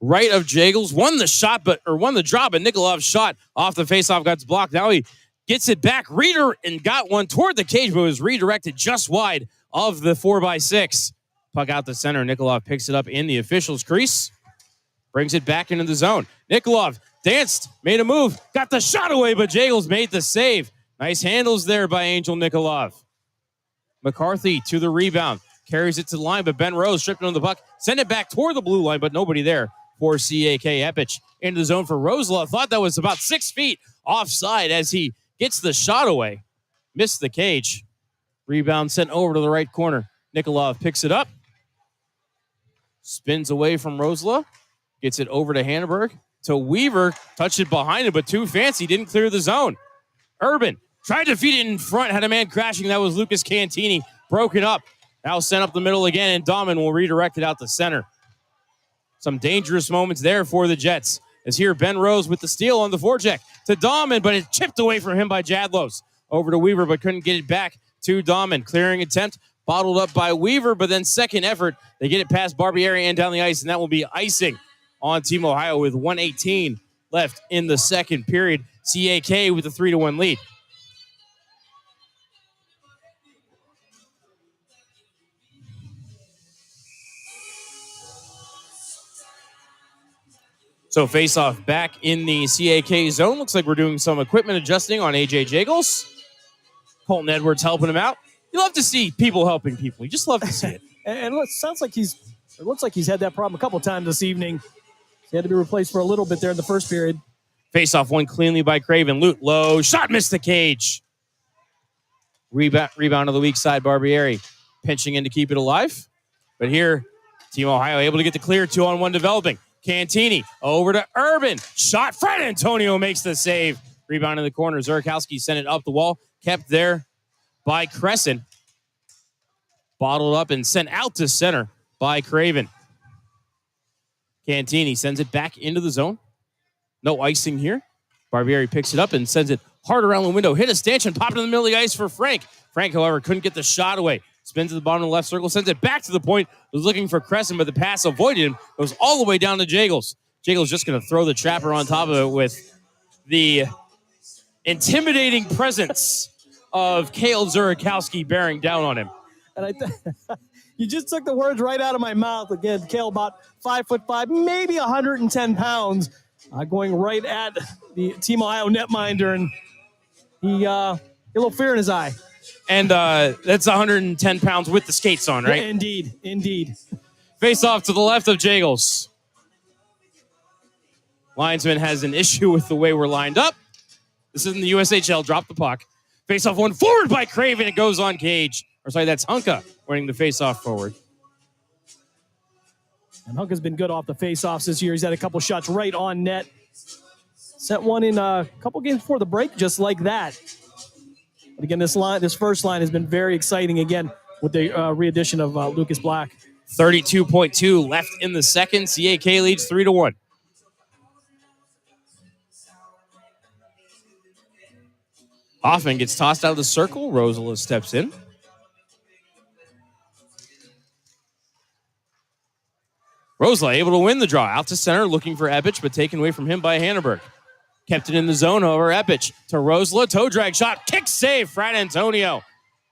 right of Jagels. Won the draw, but Nikolov's shot off the faceoff got blocked. Now he gets it back. Reeder and got one toward the cage, but was redirected just wide of the 4x6. Puck out the center. Nikolov picks it up in the official's crease. Brings it back into the zone. Nikolov danced, made a move, got the shot away, but Jagels made the save. Nice handles there by Angel Nikolov. McCarthy to the rebound. Carries it to the line, but Ben Rose stripped on the puck. Send it back toward the blue line, but nobody there for CAK. Epich into the zone for Rosela. Thought that was about 6 feet offside as he gets the shot away. Missed the cage. Rebound sent over to the right corner. Nikolov picks it up. Spins away from Rosela. Gets it over to Hannenberg. To Weaver. Touched it behind him, but too fancy. Didn't clear the zone. Urban tried to feed it in front. Had a man crashing. That was Lucas Cantini. Broken up. Now sent up the middle again, and Dahman will redirect it out the center. Some dangerous moments there for the Jets. As here, Ben Rose with the steal on the forecheck to Dahman, but it chipped away from him by Jadlos. Over to Weaver, but couldn't get it back to Dahman. Clearing attempt, bottled up by Weaver, but then second effort, they get it past Barbieri and down the ice, and that will be icing on Team Ohio with 1:18 left in the second period. CAK with a 3-1 lead. So face-off back in the CAK zone. Looks like we're doing some equipment adjusting on AJ Jagels. Colton Edwards helping him out. You love to see people helping people. You just love to see it. And it looks like he's had that problem a couple times this evening. He had to be replaced for a little bit there in the first period. Face-off won cleanly by Craven. Lute low. Shot missed the cage. Rebound to the weak side, Barbieri. Pinching in to keep it alive. But here, Team Ohio able to get the clear. 2-on-1 developing. Cantini over to Urban. Shot. Fred Antonio makes the save. Rebound in the corner. Zurikowski sent it up the wall. Kept there by Crescent. Bottled up and sent out to center by Craven. Cantini sends it back into the zone. No icing here. Barbieri picks it up and sends it hard around the window. Hit a stanchion, popped in the middle of the ice for Frank. Frank, however, couldn't get the shot away. Spins to the bottom of the left circle, sends it back to the point. Was looking for Crescent, but the pass avoided him. Goes all the way down to Jagels. Jagels just going to throw the trapper on top of it with the intimidating presence of Kale Zurikowski bearing down on him. And you just took the words right out of my mouth. Again, Kale about 5'5", maybe 110 pounds, going right at the Team Ohio netminder, and he a little fear in his eye. And that's 110 pounds with the skates on, right? Yeah, indeed. Face off to the left of Jagels. Linesman has an issue with the way we're lined up. This isn't the USHL. Drop the puck. Face off one forward by Craven. It goes on cage. That's Hunka winning the face off forward. And Hunka's been good off the face-offs this year. He's had a couple shots right on net. Sent one in a couple games before the break, just like that. But again, this first line has been very exciting again with the re-addition of Lucas Black. 32.2 left in the second. CAK leads 3-1. Hoffman gets tossed out of the circle. Rosela steps in. Rosela able to win the draw. Out to center, looking for Epich, but taken away from him by Hannenberg. Kept it in the zone, however, Epich to Rosela. Toe drag shot. Kick save, Frat Antonio.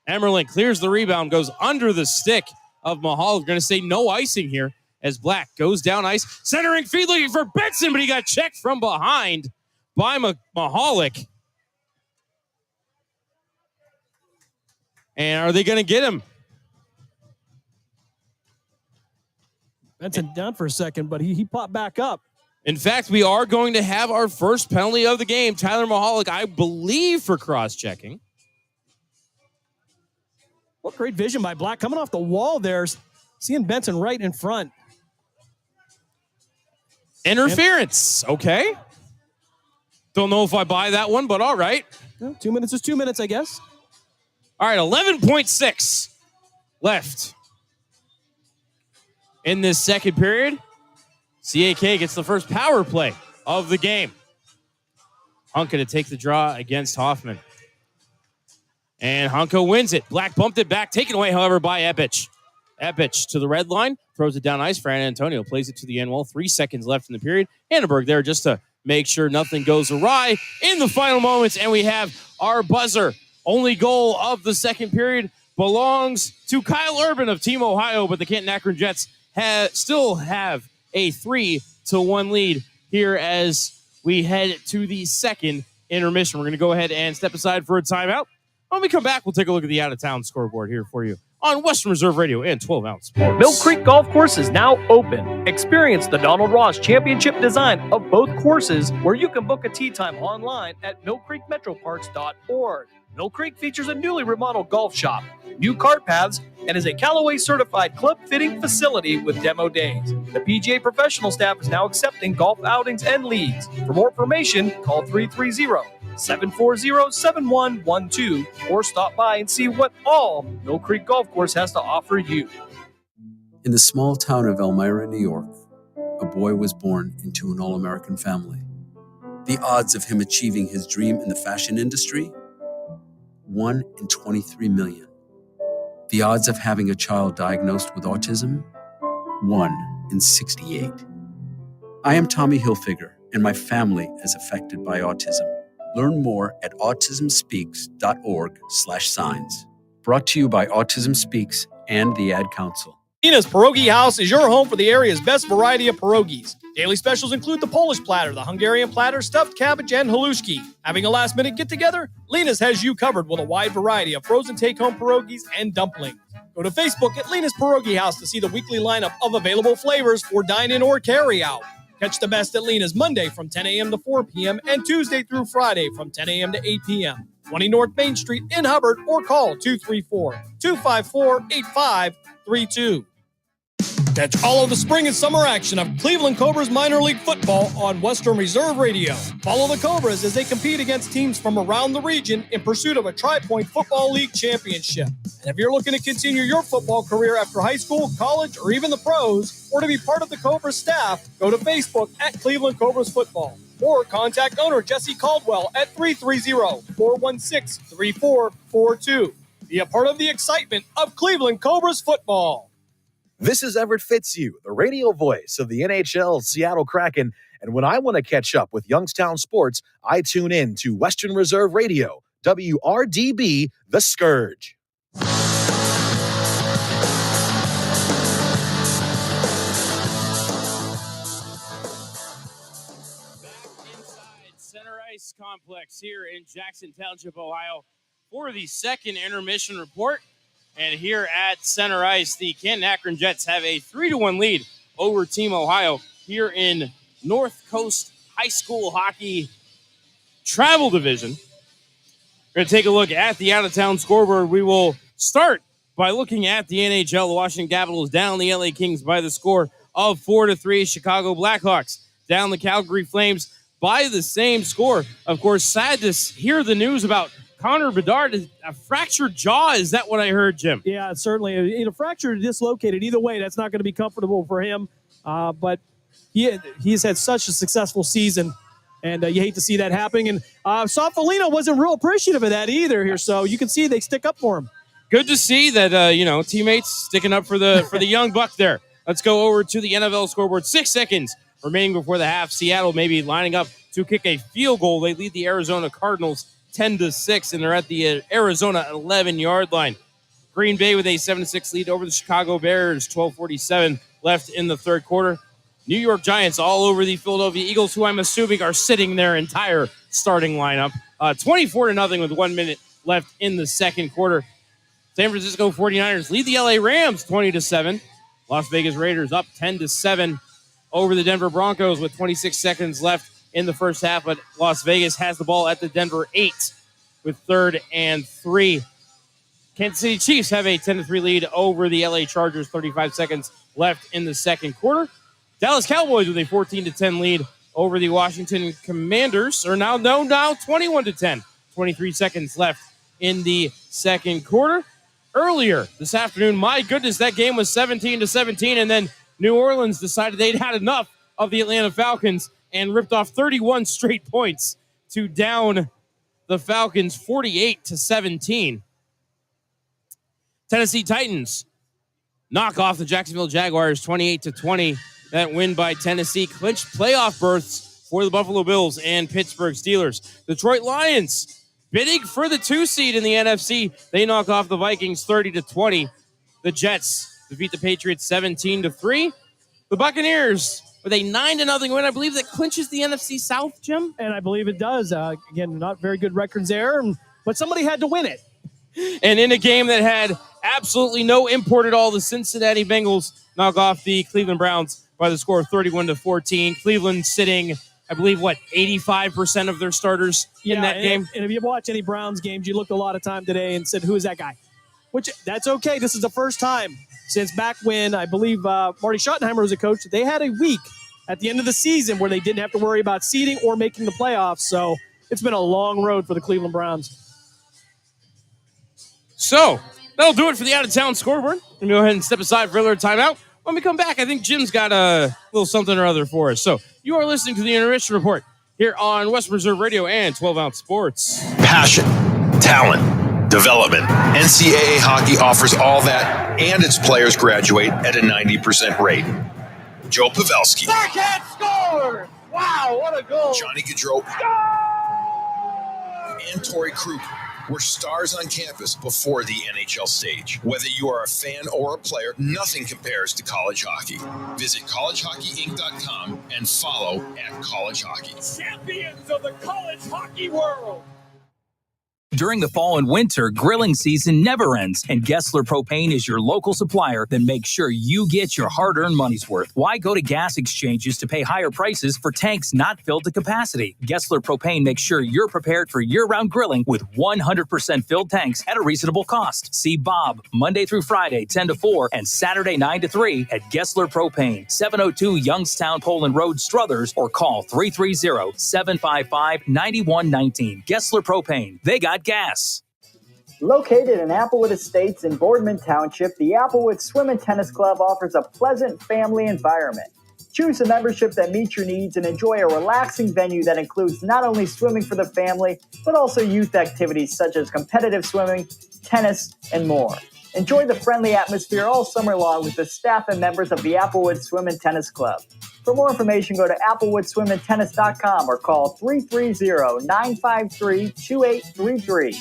Emmerling clears the rebound, goes under the stick of Mahal. We're going to say no icing here as Black goes down ice. Centering feed looking for Benson, but he got checked from behind by Mahalik. And are they going to get him? Benson down for a second, but he popped back up. In fact, we are going to have our first penalty of the game. Tyler Mahalik, I believe, for cross-checking. What great vision by Black. Coming off the wall there, seeing Benson right in front. Interference, okay. Don't know if I buy that one, but all right. Well, 2 minutes is 2 minutes, I guess. All right, 11.6 left in this second period. CAK gets the first power play of the game. Hunka to take the draw against Hoffman. And Hunka wins it. Black bumped it back, taken away, however, by Epich. Epich to the red line, throws it down ice. Fran Antonio plays it to the end wall. 3 seconds left in the period. Hannenberg there just to make sure nothing goes awry in the final moments. And we have our buzzer. Only goal of the second period belongs to Kyle Urban of Team Ohio, but the Canton Akron Jets still have a 3-1 lead here as we head to the second intermission. We're going to go ahead and step aside for a timeout. When we come back, we'll take a look at the out-of-town scoreboard here for you on Western Reserve Radio and 12-ounce sports. Mill Creek Golf Course is now open. Experience the Donald Ross Championship design of both courses, where you can book a tee time online at millcreekmetroparks.org. Mill Creek features a newly remodeled golf shop, new cart paths, and is a Callaway certified club fitting facility with demo days. The PGA professional staff is now accepting golf outings and leagues. For more information, call 330-740-7112 or stop by and see what all Mill Creek Golf Course has to offer you. In the small town of Elmira, New York, a boy was born into an all-American family. The odds of him achieving his dream in the fashion industry? 1 in 23 million. The odds of having a child diagnosed with autism? 1 in 68. I am Tommy Hilfiger, and my family is affected by autism. Learn more at autismspeaks.org/signs. Brought to you by Autism Speaks and the Ad Council. Nina's Pierogi House is your home for the area's best variety of pierogies. Daily specials include the Polish platter, the Hungarian platter, stuffed cabbage, and halushki. Having a last-minute get-together? Lena's has you covered with a wide variety of frozen take-home pierogies and dumplings. Go to Facebook at Lena's Pierogi House to see the weekly lineup of available flavors for dine-in or carry-out. Catch the best at Lena's Monday from 10 a.m. to 4 p.m. and Tuesday through Friday from 10 a.m. to 8 p.m. 20 North Main Street in Hubbard, or call 234-254-8532. Catch all of the spring and summer action of Cleveland Cobras minor league football on Western Reserve Radio. Follow the Cobras as they compete against teams from around the region in pursuit of a Tri-Point Football League championship. And if you're looking to continue your football career after high school, college, or even the pros, or to be part of the Cobras staff, go to Facebook at Cleveland Cobras Football, or contact owner Jesse Caldwell at 330-416-3442. Be a part of the excitement of Cleveland Cobras football. This is Everett Fitzhugh, the radio voice of the NHL Seattle Kraken, and when I want to catch up with Youngstown sports, I tune in to Western Reserve Radio, WRDB, The Scourge. Back inside Center Ice Complex here in Jackson Township, Ohio, for the second intermission report. And here at Center Ice, the Canton Akron Jets have a 3-1 lead over Team Ohio here in North Coast High School Hockey Travel Division. We're going to take a look at the out-of-town scoreboard. We will start by looking at the NHL. The Washington Capitals down the LA Kings by the score of 4-3. Chicago Blackhawks down the Calgary Flames by the same score. Of course, sad to hear the news about Connor Bedard, a fractured jaw. Is that what I heard, Jim? Yeah, certainly. A fracture or dislocated. Either way, that's not going to be comfortable for him. But he's had such a successful season, and you hate to see that happening. And Soffolino wasn't real appreciative of that either here, so you can see they stick up for him. Good to see that, teammates sticking up for the young buck there. Let's go over to the NFL scoreboard. 6 seconds remaining before the half. Seattle maybe lining up to kick a field goal. They lead the Arizona Cardinals 10-6, and they're at the Arizona 11-yard line. Green Bay with a 7-6 lead over the Chicago Bears. 12:47 left in the third quarter. New York Giants all over the Philadelphia Eagles, who I'm assuming are sitting their entire starting lineup. 24-0 with 1 minute left in the second quarter. San Francisco 49ers lead the LA Rams 20-7. Las Vegas Raiders up 10-7 over the Denver Broncos with 26 seconds left in the first half, but Las Vegas has the ball at the Denver 8 with 3rd and 3. Kansas City Chiefs have a 10-3 lead over the LA Chargers, 35 seconds left in the second quarter. Dallas Cowboys with a 14-10 lead over the Washington Commanders are now 21-10. 23 seconds left in the second quarter. Earlier this afternoon, my goodness, that game was 17-17, and then New Orleans decided they'd had enough of the Atlanta Falcons and ripped off 31 straight points to down the Falcons 48-17. Tennessee Titans knock off the Jacksonville Jaguars 28-20. That win by Tennessee clinched playoff berths for the Buffalo Bills and Pittsburgh Steelers. Detroit Lions bidding for the 2 seed in the NFC. They knock off the Vikings 30-20. The Jets defeat the Patriots 17-3. The Buccaneers with a 9-0 win. I believe that clinches the NFC South, Jim. And I believe it does. Again, not very good records there, but somebody had to win it. And in a game that had absolutely no import at all, the Cincinnati Bengals knock off the Cleveland Browns by the score of 31-14. Cleveland sitting, I believe, 85% of their starters in that game. And if you watch any Browns games, you looked a lot of time today and said, who is that guy? Which, that's okay. This is the first time since back when, I believe, Marty Schottenheimer was a coach. They had a week at the end of the season where they didn't have to worry about seeding or making the playoffs. So it's been a long road for the Cleveland Browns. So that'll do it for the out-of-town scoreboard. We're going to go ahead and step aside for a little timeout. When we come back, I think Jim's got a little something or other for us. So you are listening to the Intermission Report here on Western Reserve Radio and 12-Ounce Sports. Passion, talent, development. NCAA hockey offers all that, and its players graduate at a 90% rate. Joe Pavelski. Backhand scores! Wow, what a goal! Johnny Gaudreau. And Torrey Krug were stars on campus before the NHL stage. Whether you are a fan or a player, nothing compares to college hockey. Visit collegehockeyinc.com and follow @College Hockey. Champions of the college hockey world! During the fall and winter, grilling season never ends, and Gessler Propane is your local supplier that makes sure you get your hard-earned money's worth. Why go to gas exchanges to pay higher prices for tanks not filled to capacity? Gessler Propane makes sure you're prepared for year-round grilling with 100% filled tanks at a reasonable cost. See Bob Monday through Friday, 10 to 4, and Saturday, 9 to 3 at Gessler Propane, 702 Youngstown Poland Road, Struthers, or call 330-755-9119. Gessler Propane. They got gas. Located in Applewood Estates in Boardman Township, the Applewood Swim and Tennis Club offers a pleasant family environment. Choose a membership that meets your needs and enjoy a relaxing venue that includes not only swimming for the family, but also youth activities such as competitive swimming, tennis, and more. Enjoy the friendly atmosphere all summer long with the staff and members of the Applewood Swim and Tennis Club. For more information, go to applewoodswimandtennis.com or call 330-953-2833.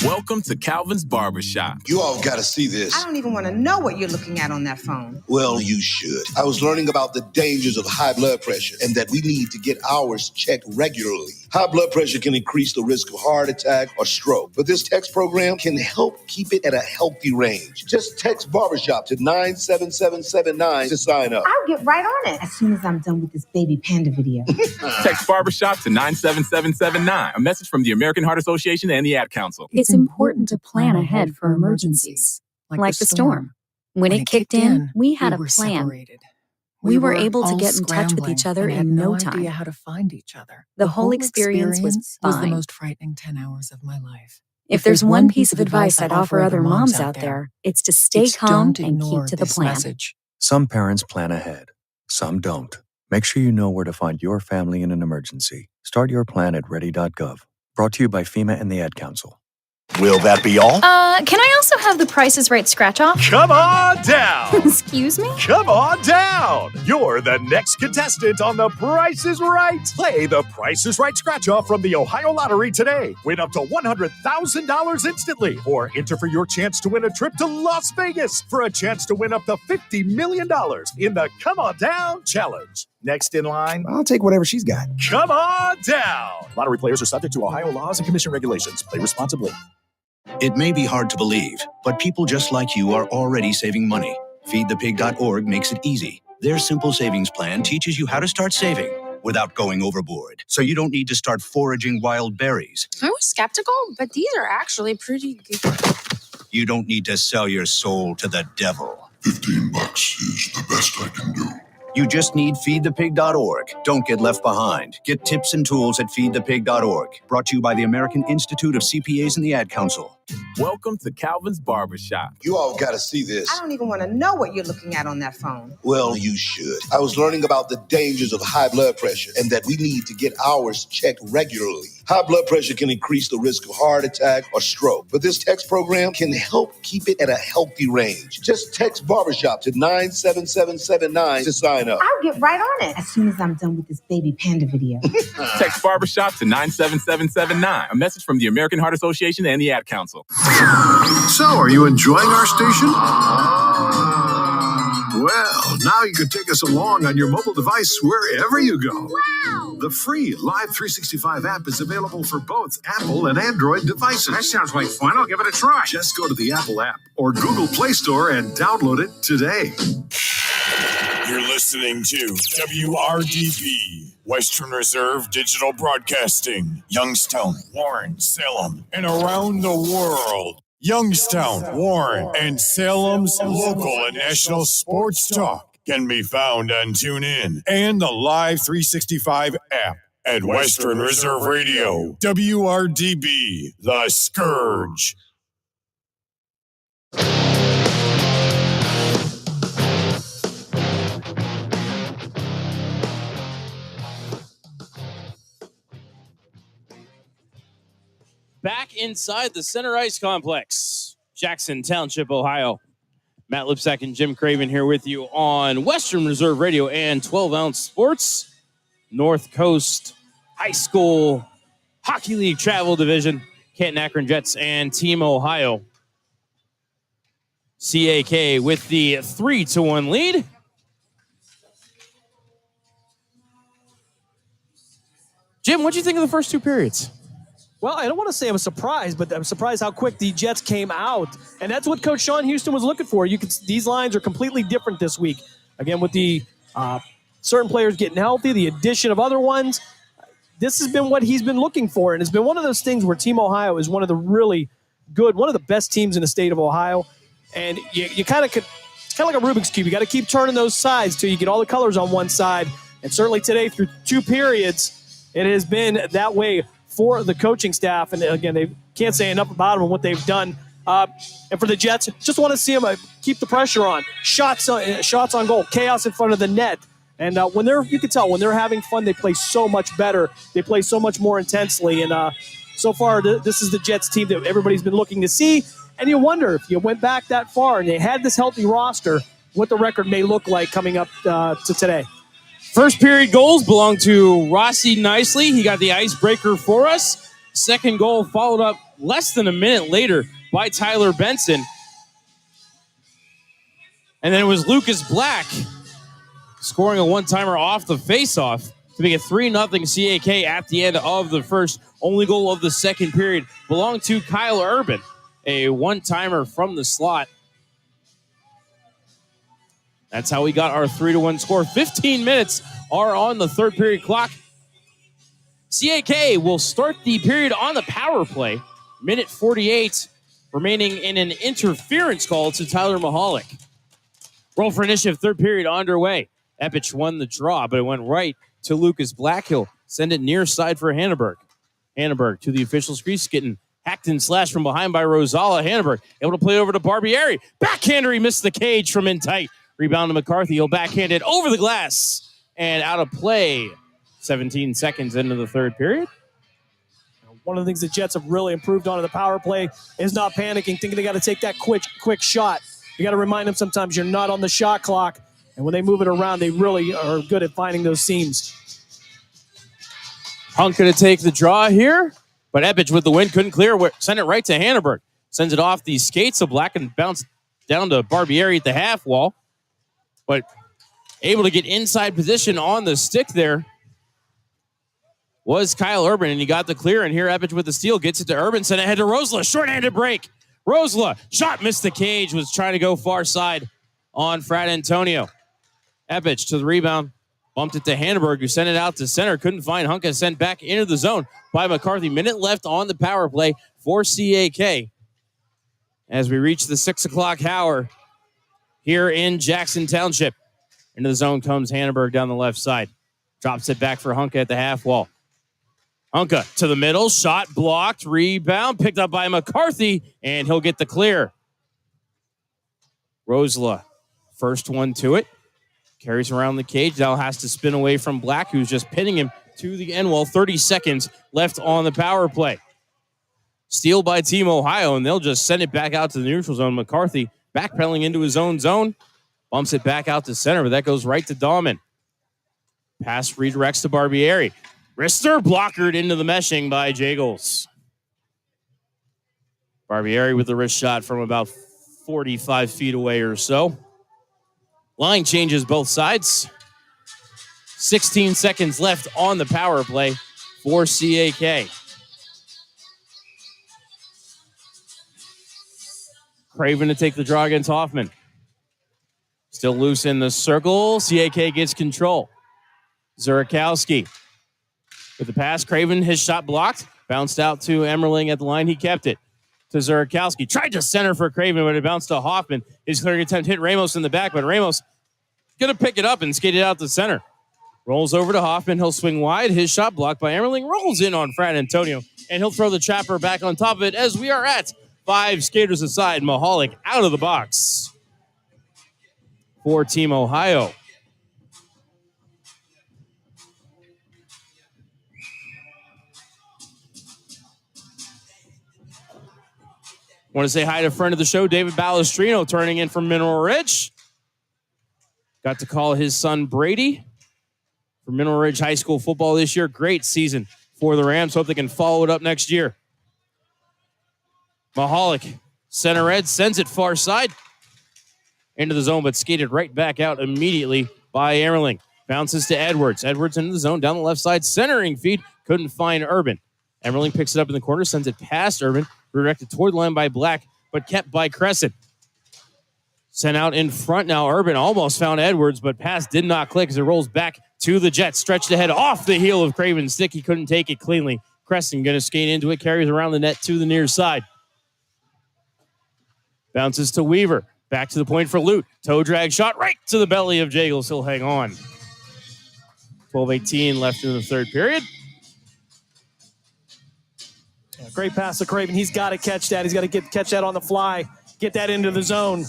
Welcome to Calvin's Barbershop. You all got to see this. I don't even want to know what you're looking at on that phone. Well, you should. I was learning about the dangers of high blood pressure and that we need to get ours checked regularly. High blood pressure can increase the risk of heart attack or stroke, but this text program can help keep it at a healthy range. Just text barbershop to 97779 to sign up. I'll get right on it as soon as I'm done with this baby panda video. Text barbershop to 97779. A message from the American Heart Association and the Ad Council. It's important to plan ahead for emergencies, like the storm. When it kicked in, we had a plan. Separated. We were able to get in touch with each other in no time. Idea how to find each other. The whole experience was fine. The most frightening 10 hours of my life. If there's one piece of advice I'd offer other moms out there, it's to stay calm and keep to the plan. Message. Some parents plan ahead. Some don't. Make sure you know where to find your family in an emergency. Start your plan at ready.gov. Brought to you by FEMA and the Ad Council. Will that be all? Can I also have the Price is Right scratch-off? Come on down! Excuse me? Come on down! You're the next contestant on The Price is Right. Play The Price is Right scratch-off from the Ohio Lottery today. Win up to $100,000 instantly. Or enter for your chance to win a trip to Las Vegas for a chance to win up to $50 million in the Come On Down Challenge. Next in line, I'll take whatever she's got. Come on down! Lottery players are subject to Ohio laws and commission regulations. Play responsibly. It may be hard to believe, but people just like you are already saving money. FeedThePig.org makes it easy. Their simple savings plan teaches you how to start saving without going overboard. So you don't need to start foraging wild berries. I was skeptical, but these are actually pretty good. You don't need to sell your soul to the devil. $15 is the best I can do. You just need feedthepig.org. Don't get left behind. Get tips and tools at feedthepig.org. Brought to you by the American Institute of CPAs and the Ad Council. Welcome to Calvin's Barbershop. You all got to see this. I don't even want to know what you're looking at on that phone. Well, you should. I was learning about the dangers of high blood pressure and that we need to get ours checked regularly. High blood pressure can increase the risk of heart attack or stroke, but this text program can help keep it at a healthy range. Just text Barbershop to 97779 to sign up. I'll get right on it as soon as I'm done with this baby panda video. Text Barbershop to 97779. A message from the American Heart Association and the Ad Council. So, are you enjoying our station? Well, now you can take us along on your mobile device wherever you go. Wow! The free Live 365 app is available for both Apple and Android devices. That sounds like fun. I'll give it a try. Just go to the Apple app or Google Play Store and download it today. You're listening to WRDB, Western Reserve Digital Broadcasting, Youngstown, Warren, Salem, and around the world. Youngstown, Warren, and Salem's local and national sports talk can be found on TuneIn and the Live 365 app at Western Reserve Radio, WRDB, The Scourge. Back inside the Center Ice Complex, Jackson Township, Ohio. Matt Lipsack and Jim Craven here with you on Western Reserve Radio and 12-ounce sports. North Coast High School Hockey League Travel Division, Canton Akron Jets and Team Ohio. CAK with the 3-1 lead. Jim, what do you think of the first two periods? Well, I don't want to say I'm surprised, but I'm surprised how quick the Jets came out. And that's what Coach Sean Houston was looking for. These lines are completely different this week. Again, with the certain players getting healthy, the addition of other ones, this has been what he's been looking for. And it's been one of those things where Team Ohio is one of the really good, one of the best teams in the state of Ohio. And you kind of could, it's kind of like a Rubik's Cube. You got to keep turning those sides till you get all the colors on one side. And certainly today, through two periods, it has been that way for the coaching staff. And again, they can't say enough about them and what they've done. And for the Jets, just want to see them keep the pressure on. Shots on goal, chaos in front of the net. And you can tell when they're having fun, they play so much better. They play so much more intensely. And so far, this is the Jets team that everybody's been looking to see. And you wonder if you went back that far and they had this healthy roster, what the record may look like coming up to today. First period goals belong to Rossi Nicely. He got the icebreaker for us. Second goal followed up less than a minute later by Tyler Benson. And then it was Lucas Black scoring a one-timer off the face-off to make it 3-0 CAK at the end of the first. Only goal of the second period belonged to Kyle Urban, a one-timer from the slot. That's how we got our 3-1 score. 15 minutes are on the third period clock. CAK will start the period on the power play. Minute 48 remaining in an interference call to Tyler Mahalik. Roll for initiative, third period underway. Epich won the draw, but it went right to Lucas Black. He'll send it near side for Hanneberg. Hanneberg to the official crease, getting hacked and slashed from behind by Rosala. Hanneberg able to play over to Barbieri. Backhander, he missed the cage from in tight. Rebound to McCarthy. He'll backhand it over the glass and out of play. 17 seconds into the third period. One of the things the Jets have really improved on in the power play is not panicking, thinking they got to take that quick shot. You got to remind them sometimes you're not on the shot clock, and when they move it around, they really are good at finding those seams. Hunk going to take the draw here, but Epich with the win couldn't clear. Send it right to Hanneberg. Sends it off the skates of Black and bounce down to Barbieri at the half wall. But able to get inside position on the stick there was Kyle Urban, and he got the clear. And here Epich with the steal gets it to Urban, sent ahead to Rosla. Short-handed break. Rosla, shot missed the cage, was trying to go far side on Frat Antonio. Epich to the rebound, bumped it to Hanneberg, who sent it out to center. Couldn't find Hunka, sent back into the zone by McCarthy. Minute left on the power play for CAK as we reach the 6 o'clock hour here in Jackson Township. Into the zone comes Hannenberg down the left side. Drops it back for Hunka at the half wall. Hunka to the middle. Shot blocked. Rebound picked up by McCarthy, and he'll get the clear. Rosela, first one to it. Carries around the cage. Now has to spin away from Black, who's just pinning him to the end wall. 30 seconds left on the power play. Steal by Team Ohio, and they'll just send it back out to the neutral zone. McCarthy backpedaling into his own zone. Bumps it back out to center, but that goes right to Dahman. Pass redirects to Barbieri. Wrister blockered into the meshing by Jagels. Barbieri with the wrist shot from about 45 feet away or so. Line changes both sides. 16 seconds left on the power play for CAK. Craven to take the draw against Hoffman. Still loose in the circle. CAK gets control. Zurakowski with the pass. Craven, his shot blocked. Bounced out to Emmerling at the line. He kept it to Zurakowski. Tried to center for Craven, but it bounced to Hoffman. His clearing attempt hit Ramos in the back, but Ramos going to pick it up and skate it out to center. Rolls over to Hoffman. He'll swing wide. His shot blocked by Emmerling. Rolls in on Fran Antonio, and he'll throw the chopper back on top of it as we are at 5 skaters aside. Mahalik out of the box for Team Ohio. Want to say hi to a friend of the show, David Balestrino, turning in from Mineral Ridge. Got to call his son Brady for Mineral Ridge High School football this year. Great season for the Rams. Hope they can follow it up next year. Mahalik, center edge, sends it far side into the zone, but skated right back out immediately by Emmerling. Bounces to Edwards. Edwards into the zone, down the left side, centering feed. Couldn't find Urban. Emmerling picks it up in the corner, sends it past Urban. Redirected toward the line by Black, but kept by Crescent. Sent out in front now. Urban almost found Edwards, but pass did not click as it rolls back to the Jets. Stretched ahead off the heel of Craven's stick. He couldn't take it cleanly. Crescent going to skate into it, carries around the net to the near side. Bounces to Weaver. Back to the point for Lute. Toe drag shot right to the belly of Jagels. He'll hang on. 12:18 left in the third period. Yeah, great pass to Craven. He's got to catch that. He's got to catch that on the fly, get that into the zone.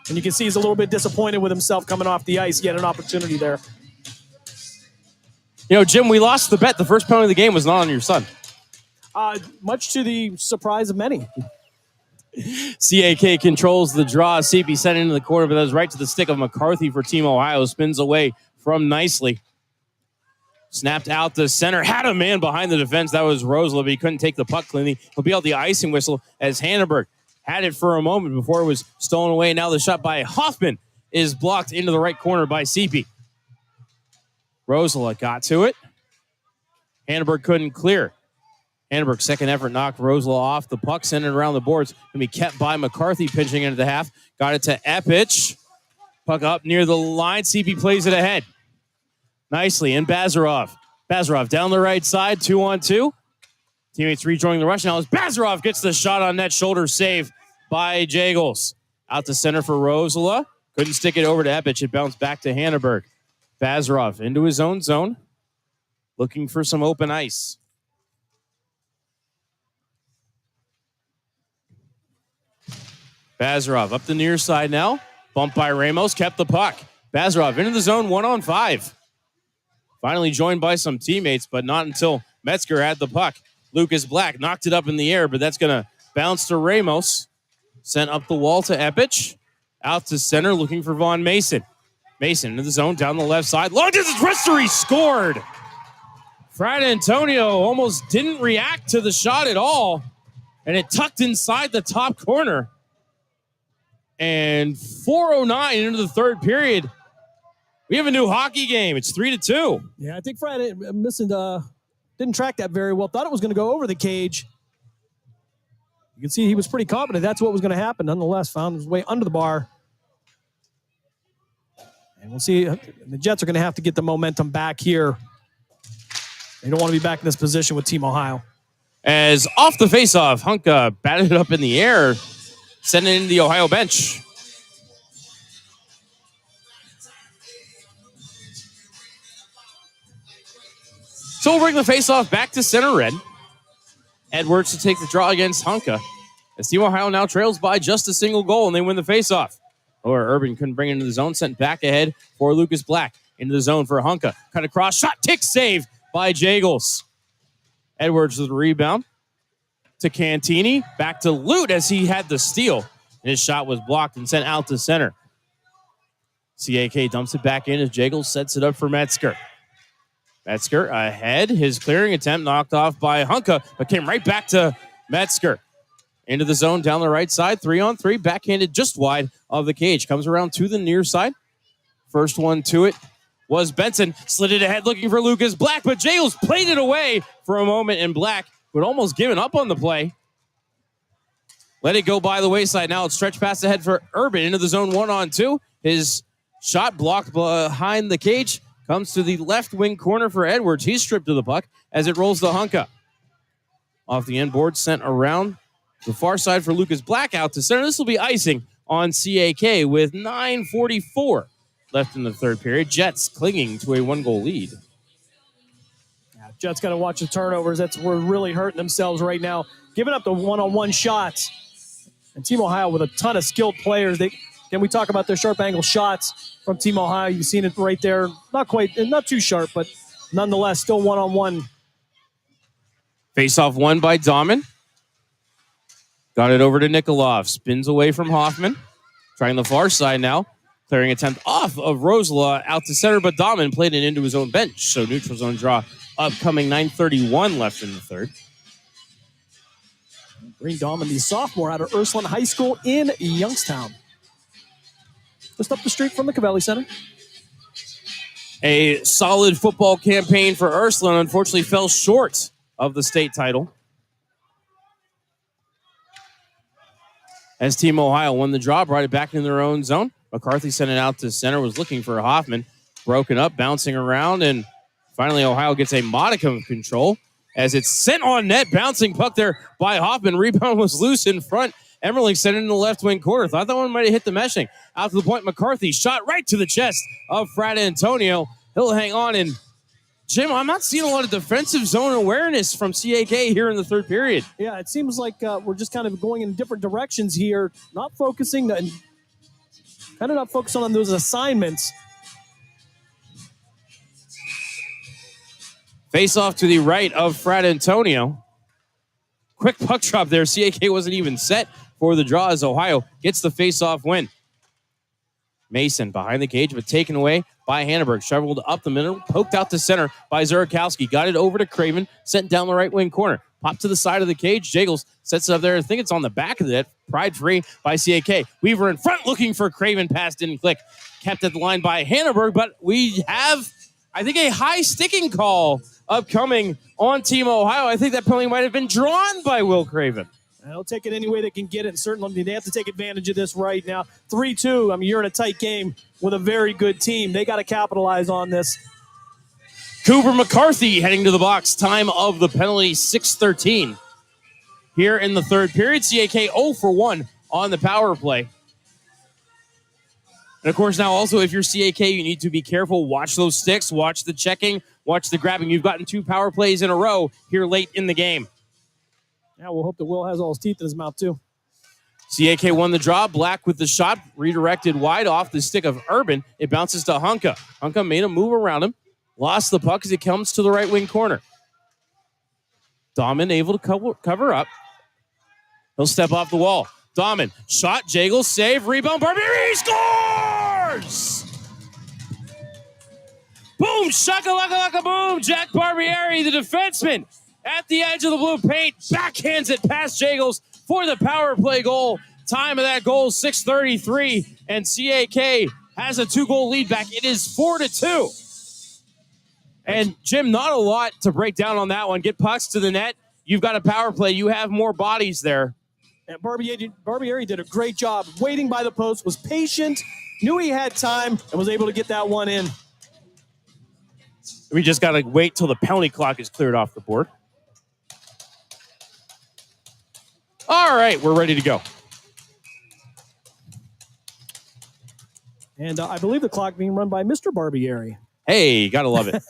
And you can see he's a little bit disappointed with himself coming off the ice. He had an opportunity there. You know, Jim, we lost the bet. The first penalty of the game was not on your son. Much to the surprise of many. CAK controls the draw. CP sent it into the corner, but that was right to the stick of McCarthy for Team Ohio. Spins away from nicely. Snapped out the center. Had a man behind the defense. That was Rosela, but he couldn't take the puck cleanly. He'll be out the icing whistle as Hannenberg had it for a moment before it was stolen away. Now the shot by Hoffman is blocked into the right corner by CP. Rosela got to it. Hannenberg couldn't clear. Hannenberg's second effort knocked Rosela off. The puck sent it around the boards. Going to be kept by McCarthy, pinching into the half. Got it to Epich. Puck up near the line. CP plays it ahead nicely. And Bazarov. Bazarov down the right side, 2-on-2. Teammates rejoining the rush now as Bazarov gets the shot on net. Shoulder save by Jagels. Out to center for Rosela. Couldn't stick it over to Epich. It bounced back to Hannenberg. Bazarov into his own zone. Looking for some open ice. Bazarov up the near side now. Bumped by Ramos. Kept the puck. Bazarov into the zone, 1-on-5. Finally joined by some teammates, but not until Metzger had the puck. Lucas Black knocked it up in the air, but that's going to bounce to Ramos. Sent up the wall to Epich. Out to center, looking for Von Mason. Mason into the zone, down the left side. Long distance wrister, he scored. Fran Antonio almost didn't react to the shot at all, and it tucked inside the top corner. And 4:09 into the third period. We have a new hockey game. It's 3-2. Yeah, I think Fred didn't track that very well. Thought it was going to go over the cage. You can see he was pretty confident that's what was going to happen. Nonetheless, found his way under the bar. And we'll see. The Jets are going to have to get the momentum back here. They don't want to be back in this position with Team Ohio. As off the faceoff, Hunka batted it up in the air, sending it into the Ohio bench. So we'll bring the faceoff back to center red. Edwards to take the draw against Hunka. As Team Ohio now trails by just a single goal, and they win the faceoff. Or Urban couldn't bring it into the zone, sent back ahead for Lucas Black. Into the zone for Hunka. Cut across, shot, tick, saved by Jagels. Edwards with the rebound to Cantini. Back to Lute as he had the steal. His shot was blocked and sent out to center. CAK dumps it back in as Jagels sets it up for Metzger. Metzger ahead. His clearing attempt knocked off by Hunka, but came right back to Metzger. Into the zone down the right side. 3-on-3. Backhanded just wide of the cage. Comes around to the near side. First one to it was Benson. Slid it ahead looking for Lucas Black, but Jagels played it away for a moment, and Black would almost given up on the play. Let it go by the wayside. Now it's stretch pass ahead for Urban into the zone 1-on-2. His shot blocked behind the cage. Comes to the left wing corner for Edwards. He's stripped of the puck as it rolls to Hunka. Off the end board, sent around the far side for Lucas Black out to center. This will be icing on CAK with 9:44 left in the third period. Jets clinging to a 1-goal lead. Yeah, Jets got to watch the turnovers. We're really hurting themselves right now. Giving up the one-on-one shots. And Team Ohio with a ton of skilled players. Can we talk about their sharp angle shots from Team Ohio? You've seen it right there. Not too sharp, but nonetheless, still one-on-one. Face-off won by Dahman. Got it over to Nikolov. Spins away from Hoffman. Trying the far side now. Clearing attempt off of Rosala out to center, but Dahman played it into his own bench. So neutral zone draw upcoming. 9:31 left in the third. Green Dahman, the sophomore out of Ursuline High School in Youngstown. Just up the street from the Cavelli Center. A solid football campaign for Ursuline. Unfortunately fell short of the state title. As Team Ohio won the draw, brought it back in their own zone. McCarthy sent it out to center, was looking for Hoffman. Broken up, bouncing around, and finally Ohio gets a modicum of control as it's sent on net. Bouncing puck there by Hoffman. Rebound was loose in front. Emmerling sent it in the left wing corner. Thought that one might have hit the meshing. Out to the point, McCarthy shot right to the chest of Frada Antonio. He'll hang on, and Jim, I'm not seeing a lot of defensive zone awareness from CAK here in the third period. Yeah, it seems like we're just kind of going in different directions here, not focusing on those assignments. Face off to the right of Frada Antonio. Quick puck drop there. CAK wasn't even set for the draw as Ohio gets the face-off win. Mason behind the cage, but taken away by Hanneberg. Shoveled up the middle, poked out to center by Zurakowski. Got it over to Craven, sent down the right wing corner. Popped to the side of the cage. Jagels sets it up there. I think it's on the back of the net. Pride free by CAK. Weaver in front looking for Craven. Pass didn't click. Kept at the line by Hanneberg, but we have, I think, a high sticking call upcoming on Team Ohio. I think that penalty might have been drawn by Will Craven. They'll take it any way they can get it, and certainly they have to take advantage of this right now. 3-2, I mean, you're in a tight game with a very good team. They got to capitalize on this. Cooper McCarthy heading to the box. Time of the penalty, 6:13. Here in the third period, CAK 0 for 1 on the power play. And of course, now also, if you're CAK, you need to be careful. Watch those sticks, watch the checking, watch the grabbing. You've gotten 2 power plays in a row here late in the game. Yeah, we'll hope that Will has all his teeth in his mouth, too. CAK won the draw. Black with the shot, redirected wide off the stick of Urban. It bounces to Hunka. Hunka made a move around him. Lost the puck as it comes to the right wing corner. Dahman able to cover up. He'll step off the wall. Dahman, shot, Jagel, save, rebound, Barbieri scores! Boom, shaka-laka-laka boom, Jack Barbieri, the defenseman, at the edge of the blue paint, backhands it past Jagels for the power play goal. Time of that goal, 6:33, and CAK has a 2-goal lead back. It is 4-2. And Jim, not a lot to break down on that one. Get pucks to the net. You've got a power play. You have more bodies there. And Barbieri did a great job waiting by the post, was patient, knew he had time, and was able to get that one in. We just got to wait till the penalty clock is cleared off the board. All right, we're ready to go. And I believe the clock being run by Mr. Barbieri. Hey, gotta love it.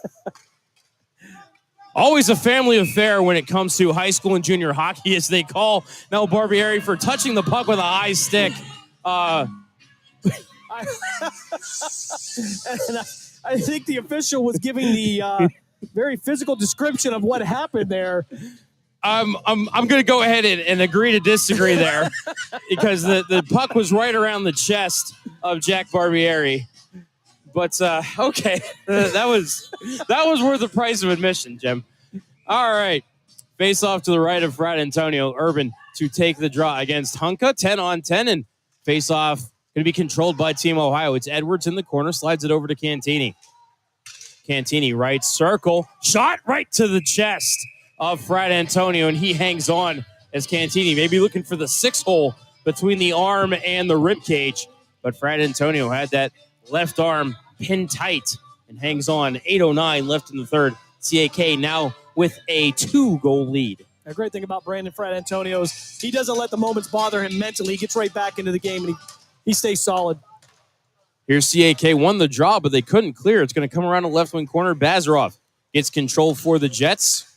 Always a family affair when it comes to high school and junior hockey, as they call Nell Barbieri for touching the puck with a high stick. And I think the official was giving the very physical description of what happened there. I'm going to go ahead and agree to disagree there because the puck was right around the chest of Jack Barbieri. But okay, that was worth the price of admission, Jim. All right, face off to the right of Frat Antonio. Urban to take the draw against Hunka, 10-on-10, and face off going to be controlled by Team Ohio. It's Edwards in the corner, slides it over to Cantini. Cantini, right circle, shot right to the chest of Frat Antonio, and he hangs on as Cantini maybe looking for the 6-hole between the arm and the rib cage, but Frat Antonio had that left arm pinned tight and hangs on. 8:09 left in the third. CAK now with a 2-goal lead. A great thing about Brandon Frat Antonio is he doesn't let the moments bother him mentally. He gets right back into the game, and he stays solid. Here's CAK, won the draw, but they couldn't clear. It's going to come around the left wing corner. Bazarov gets control for the Jets.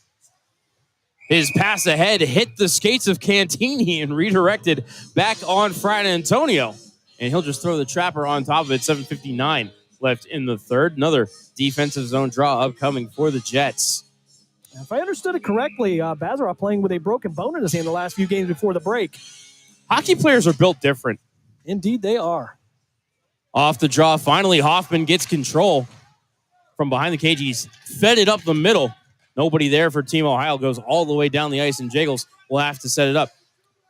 His pass ahead hit the skates of Cantini and redirected back on Frat Antonio. And he'll just throw the trapper on top of it. 7:59 left in the third. Another defensive zone draw upcoming for the Jets. If I understood it correctly, Bazarov playing with a broken bone in his hand the last few games before the break. Hockey players are built different. Indeed, they are. Off the draw, finally, Hoffman gets control from behind the cage. He's fed it up the middle. Nobody there for Team Ohio. Goes all the way down the ice, and Jagels will have to set it up.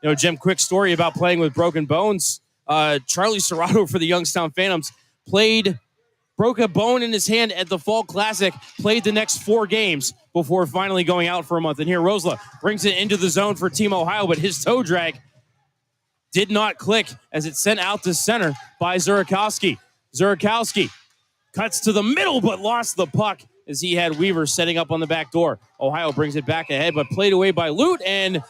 You know, Jim, quick story about playing with broken bones. Charlie Serrato for the Youngstown Phantoms broke a bone in his hand at the Fall Classic, played the next 4 games before finally going out for a month. And here Rosla brings it into the zone for Team Ohio, but his toe drag did not click as it's sent out to center by Zurakowski. Zurakowski cuts to the middle, but lost the puck as he had Weaver setting up on the back door. Ohio brings it back ahead, but played away by Lute, and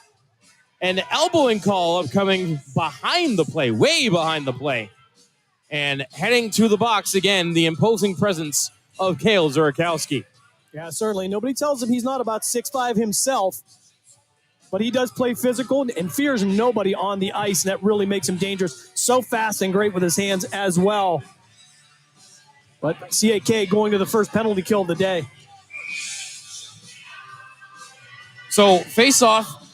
an elbowing call upcoming behind the play, way behind the play. And heading to the box again, the imposing presence of Kale Zurakowski. Yeah, certainly. Nobody tells him he's not about 6'5" himself, but he does play physical and fears nobody on the ice, and that really makes him dangerous. So fast and great with his hands as well. But CAK going to the first penalty kill of the day. So face-off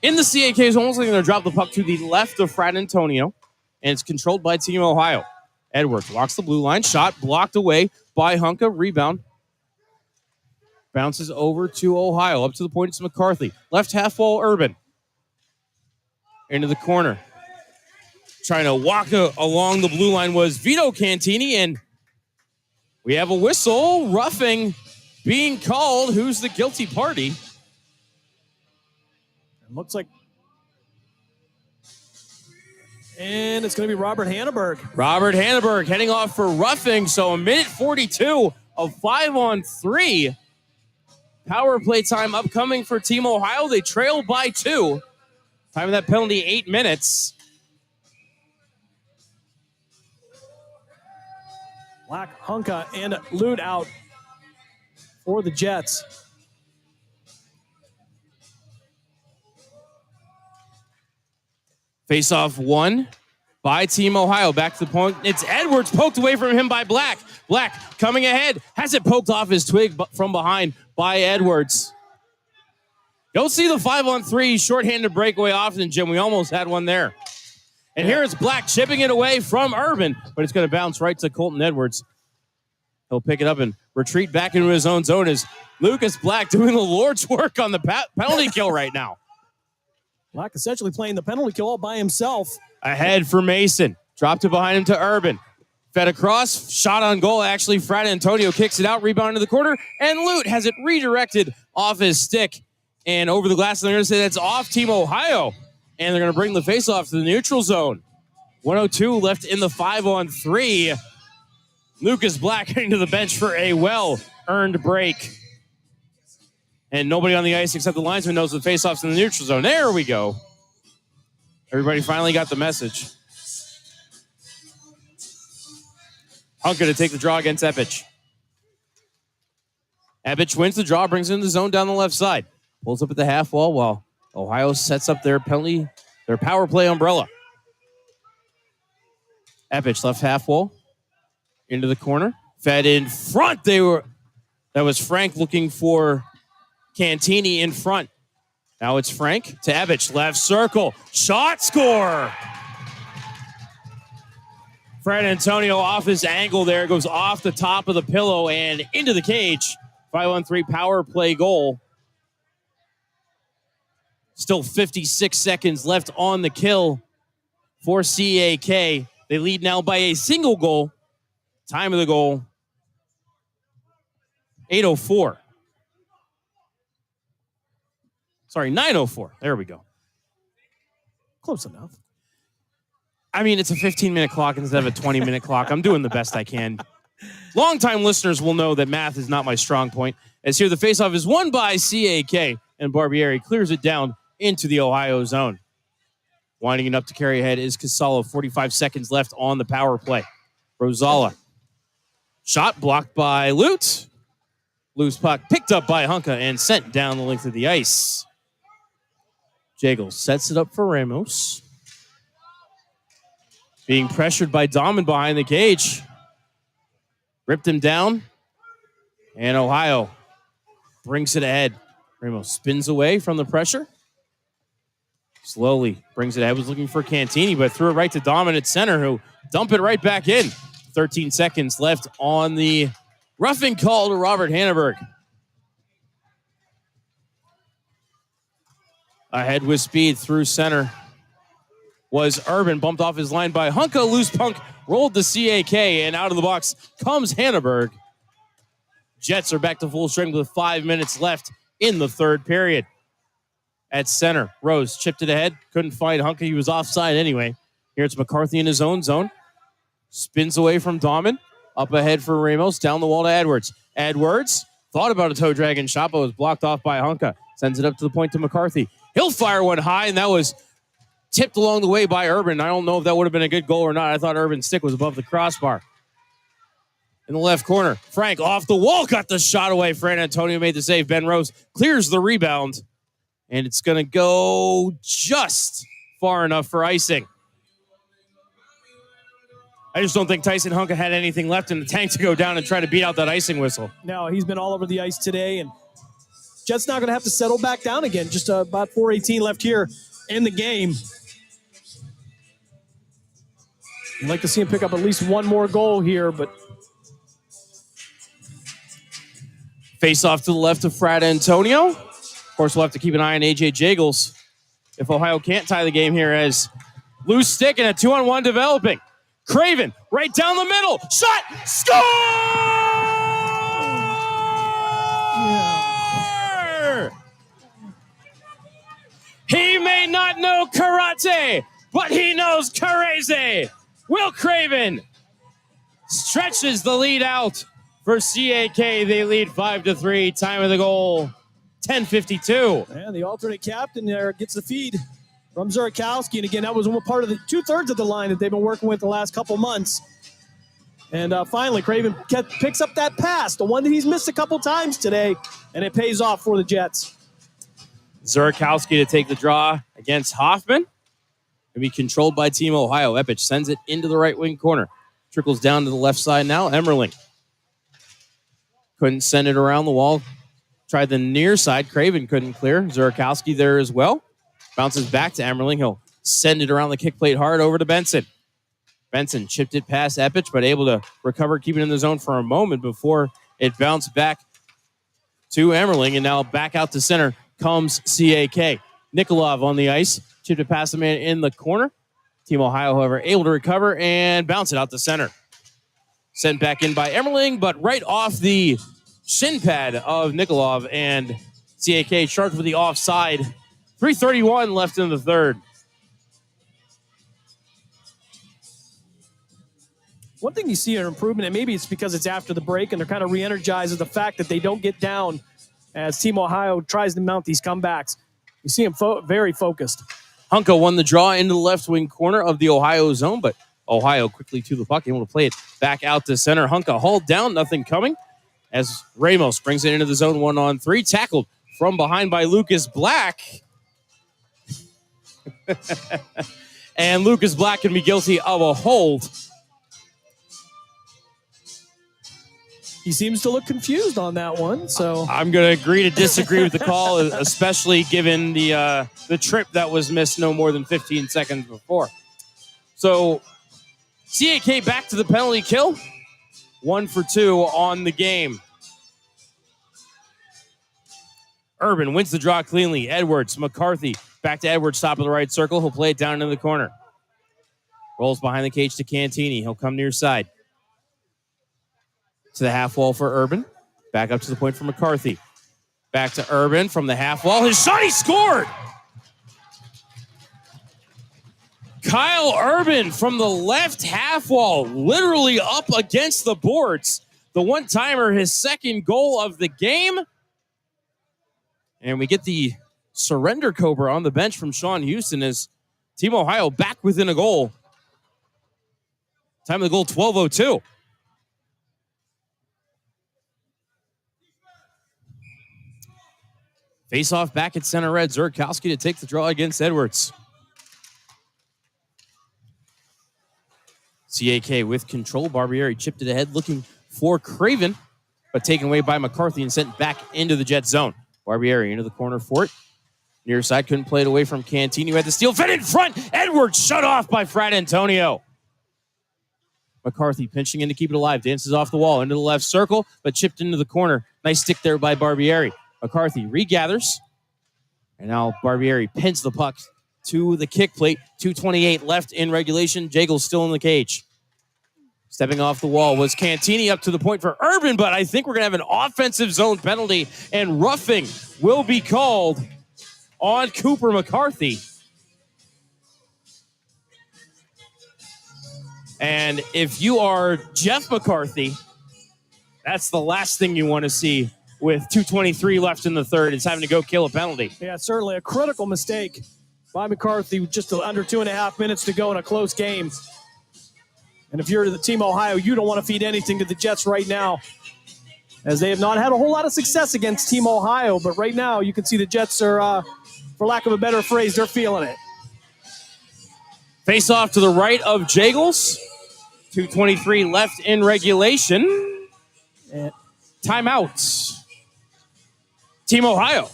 in the CAK is almost like they're going to drop the puck to the left of Frat Antonio, and it's controlled by Team Ohio. Edwards walks the blue line, shot blocked away by Hunka, rebound. Bounces over to Ohio, up to the point it's McCarthy. Left half wall, Urban. Into the corner. Trying to walk along the blue line was Vito Cantini, and we have a whistle, roughing being called. Who's the guilty party? It looks like, and it's going to be Robert Hanneberg. Robert Hanneberg heading off for roughing, so a minute 42 of 5-on-3. Power play time upcoming for Team Ohio. They trail by 2. Time of that penalty, 8 minutes. Black, Hunka, and Lute out for the Jets. Face-off 1 by Team Ohio. Back to the point. It's Edwards, poked away from him by Black. Black coming ahead. Has it poked off his twig from behind by Edwards. Don't see the 5-on-3 shorthanded breakaway often, Jim. We almost had one there. And here it's Black chipping it away from Urban, but it's going to bounce right to Colton Edwards. He'll pick it up and retreat back into his own zone as Lucas Black doing the Lord's work on the penalty kill right now. Black essentially playing the penalty kill all by himself. Ahead for Mason. Dropped it behind him to Urban. Fed across. Shot on goal. Actually, Frat Antonio kicks it out. Rebound to the corner. And Lute has it redirected off his stick and over the glass. And they're going to say that's off Team Ohio. And they're going to bring the faceoff to the neutral zone. 1:02 left in the 5-on-3. Lucas Black heading to the bench for a well-earned break. And nobody on the ice except the linesman knows the faceoff's in the neutral zone. There we go. Everybody finally got the message. Hunka to take the draw against Epich. Ebich wins the draw, brings it in the zone down the left side. Pulls up at the half wall while Ohio sets up their power play umbrella. Ebich left half wall. Into the corner. Fed in front. That was Frank looking for Cantini in front. Now it's Frank to Ebich. Left circle. Shot, score. Fred Antonio off his angle there. Goes off the top of the pillow and into the cage. 5-on-3 power play goal. Still 56 seconds left on the kill for CAK. They lead now by a single goal. Time of the goal, 8:04. Sorry, 9:04. There we go. Close enough. I mean, it's a 15-minute clock instead of a 20-minute clock. I'm doing the best I can. Longtime listeners will know that math is not my strong point. As here, the faceoff is won by CAK, and Barbieri clears it down into the Ohio zone. Winding it up to carry ahead is Casalo. 45 seconds left on the power play. Rosala. Shot blocked by Lute. Loose puck picked up by Hunka and sent down the length of the ice. Jagel sets it up for Ramos. Being pressured by Dahman behind the cage. Ripped him down. And Ohio brings it ahead. Ramos spins away from the pressure. Slowly brings it ahead. Was looking for Cantini, but threw it right to Dahman at center, who dumped it right back in. 13 seconds left on the roughing call to Robert Hanneberg. Ahead with speed through center was Urban. Bumped off his line by Hunka. Loose punk rolled to CAK, and out of the box comes Hanneberg. Jets are back to full strength with 5 minutes left in the third period. At center, Rose chipped it ahead. Couldn't find Hunka. He was offside anyway. Here it's McCarthy in his own zone. Spins away from Dahman. Up ahead for Ramos. Down the wall to Edwards. Edwards thought about a toe dragon shot, but was blocked off by Hunka. Sends it up to the point to McCarthy. He'll fire one high, and that was tipped along the way by Urban. I don't know if that would have been a good goal or not. I thought Urban's stick was above the crossbar. In the left corner, Frank off the wall, got the shot away. Fran Antonio made the save. Ben Rose clears the rebound, and it's going to go just far enough for icing. I just don't think Tyson Hunka had anything left in the tank to go down and try to beat out that icing whistle. No, he's been all over the ice today, and Jets not going to have to settle back down again. Just about 4:18 left here in the game. I'd like to see him pick up at least one more goal here, but face off to the left of Frat Antonio. Of course, we'll have to keep an eye on AJ Jagels if Ohio can't tie the game here, as loose stick and a 2-on-1 developing. Craven right down the middle. Shot. Score! Yeah. He may not know karate, but he knows karate. Will Craven stretches the lead out for CAK. They lead 5-3. Time of the goal, 10:52. And the alternate captain there gets the feed from Zurakowski. And again, that was one part of the 2/3 of the line that they've been working with the last couple months. And finally, Craven picks up that pass, the one that he's missed a couple times today, and it pays off for the Jets. Zurakowski to take the draw against Hoffman. Going to be controlled by Team Ohio. Epich sends it into the right wing corner. Trickles down to the left side now. Emmerling couldn't send it around the wall. Tried the near side. Craven couldn't clear. Zurakowski there as well. Bounces back to Emmerling. He'll send it around the kick plate hard over to Benson. Benson chipped it past Epich, but able to recover, keep it in the zone for a moment before it bounced back to Emmerling. And now back out to center comes CAK. Nikolov on the ice. Chipped it past the man in the corner. Team Ohio, however, able to recover and bounce it out to center. Sent back in by Emmerling, but right off the shin pad of Nikolov, and CAK charged with the offside. 3:31 left in the third. One thing you see an improvement, and maybe it's because it's after the break and they're kind of re-energized, is the fact that they don't get down as Team Ohio tries to mount these comebacks. You see them very focused. Hunka won the draw into the left wing corner of the Ohio zone, but Ohio quickly to the puck, able to play it back out to center. Hunka hauled down, nothing coming, as Ramos brings it into the zone 1-on-3, tackled from behind by Lucas Black. And Lucas Black can be guilty of a hold. He seems to look confused on that one, so I'm going to agree to disagree with the call, especially given the trip that was missed no more than 15 seconds before. So CAK back to the penalty kill. 1 for 2 on the game. Urban wins the draw cleanly. Edwards, McCarthy, back to Edwards, top of the right circle. He'll play it down into the corner. Rolls behind the cage to Cantini. He'll come near side. To the half wall for Urban. Back up to the point for McCarthy. Back to Urban from the half wall. His shot, he scored! Kyle Urban from the left half wall, literally up against the boards. The one-timer, his second goal of the game. And we get the surrender cobra on the bench from Sean Houston as Team Ohio back within a goal. Time of the goal, 12:02. Face-off back at center red. Zurkowski to take the draw against Edwards. CAK with control. Barbieri chipped it ahead, looking for Craven, but taken away by McCarthy and sent back into the Jet zone. Barbieri into the corner for it. Near side, couldn't play it away from Cantini, who had the steal. Fed in front. Edwards shut off by Frat Antonio. McCarthy pinching in to keep it alive. Dances off the wall into the left circle, but chipped into the corner. Nice stick there by Barbieri. McCarthy regathers. And now Barbieri pins the puck to the kick plate. 2:28 left in regulation. Jagel's still in the cage. Stepping off the wall was Cantini up to the point for Urban, but I think we're going to have an offensive zone penalty, and roughing will be called on Cooper McCarthy. And if you are Jeff McCarthy, that's the last thing you want to see with 2:23 left in the third, is having to go kill a penalty. Yeah, certainly a critical mistake by McCarthy with just under 2.5 minutes to go in a close game. And if you're the Team Ohio, you don't want to feed anything to the Jets right now, as they have not had a whole lot of success against Team Ohio. But right now, you can see the Jets are, for lack of a better phrase, they're feeling it. Face off to the right of Jagels. 2:23 left in regulation. And timeouts. Team Ohio.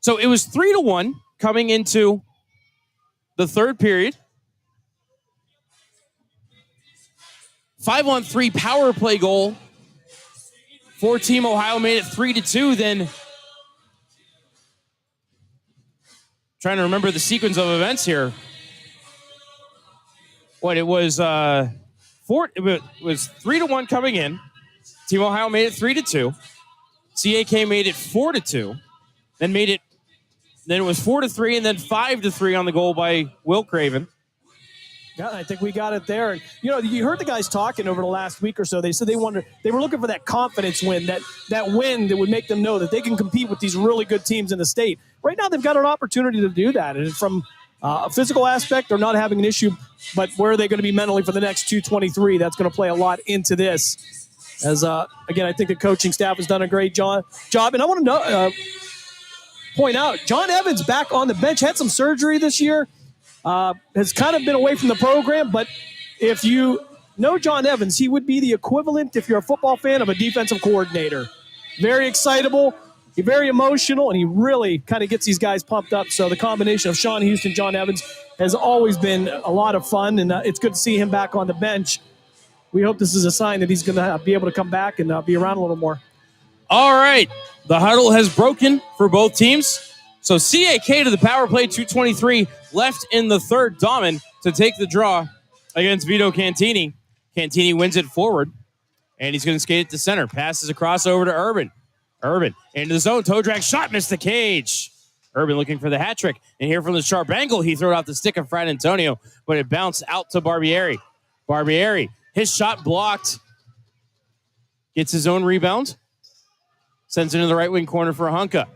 So it was 3-1 coming into the third period. 5-on-3 power play goal for Team Ohio made it 3-2. Then trying to remember the sequence of events here. It was 3-1 coming in. Team Ohio made it 3-2. CAK made it 4-2. Then it was 4-3, and then 5-3 on the goal by Will Craven. Yeah, I think we got it there. And you heard the guys talking over the last week or so. They said they were looking for that confidence win, that win that would make them know that they can compete with these really good teams in the state. Right now, they've got an opportunity to do that. And from a physical aspect, they're not having an issue. But where are they going to be mentally for the next 2:23? That's going to play a lot into this. As again, I think the coaching staff has done a great job. And I want to point out, John Evans back on the bench, had some surgery this year. Has kind of been away from the program, but if you know John Evans, he would be the equivalent, if you're a football fan, of a defensive coordinator. Very excitable, very emotional, and he really kind of gets these guys pumped up. So the combination of Sean Houston, John Evans has always been a lot of fun, and it's good to see him back on the bench. We hope this is a sign that he's going to be able to come back and be around a little more. All right, the huddle has broken for both teams. So CAK to the power play, 2:23 left in the third. Dahman to take the draw against Vito Cantini. Cantini wins it forward, and he's going to skate it to center. Passes across over to Urban. Urban into the zone. Toe drag shot, missed the cage. Urban looking for the hat trick. And here from the sharp angle, he threw out the stick of Frat Antonio, but it bounced out to Barbieri. Barbieri, his shot blocked. Gets his own rebound. Sends it into the right wing corner for Hunka.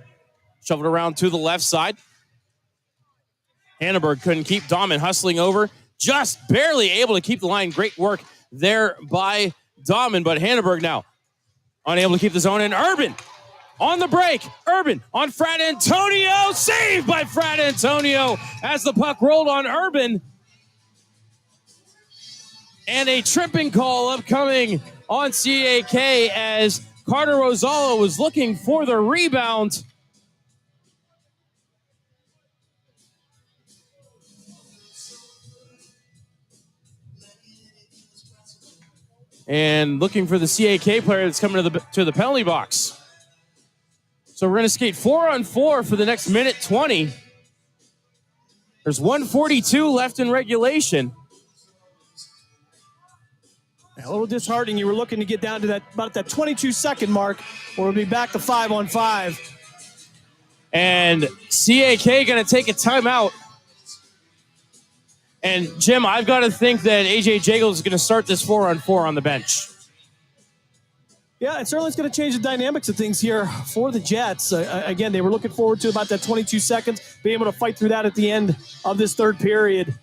Shuffled around to the left side. Hanneberg couldn't keep Dahman hustling over. Just barely able to keep the line. Great work there by Dahman. But Hanneberg now Unable to keep the zone in. Urban on the break. Urban on Frat Antonio. Saved by Frat Antonio as the puck rolled on Urban. And a tripping call upcoming on CAK as Carter Rosalo was looking for the rebound. And looking for the CAK player that's coming to the penalty box. So we're going to skate 4-on-4 for the next minute 20. There's 1:42 left in regulation. A little disheartening. You were looking to get down to about that 22-second mark, where we'll be back to 5-on-5. And CAK going to take a timeout. And, Jim, I've got to think that A.J. Jagel is going to start this 4-on-4 on the bench. Yeah, it certainly is going to change the dynamics of things here for the Jets. Again, they were looking forward to about that 22 seconds, being able to fight through that at the end of this third period.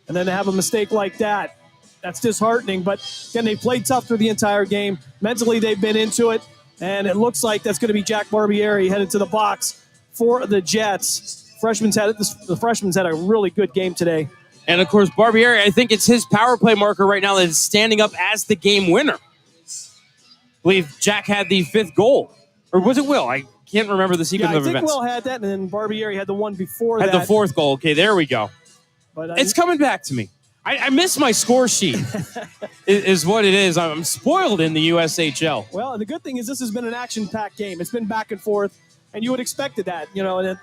And then to have a mistake like that, that's disheartening. But, again, they played tough through the entire game. Mentally, they've been into it. And it looks like that's going to be Jack Barbieri headed to the box for the Jets. The freshman's had a really good game today. And, of course, Barbieri, I think it's his power play marker right now that is standing up as the game winner. I believe Jack had the 5th goal. Or was it Will? I can't remember the sequence of events. I think Will had that, and then Barbieri had the one before that. Had the 4th goal. Okay, there we go. But it's coming back to me. I miss my score sheet, is what it is. I'm spoiled in the USHL. Well, the good thing is this has been an action-packed game. It's been back and forth, and you would expect that, you know. And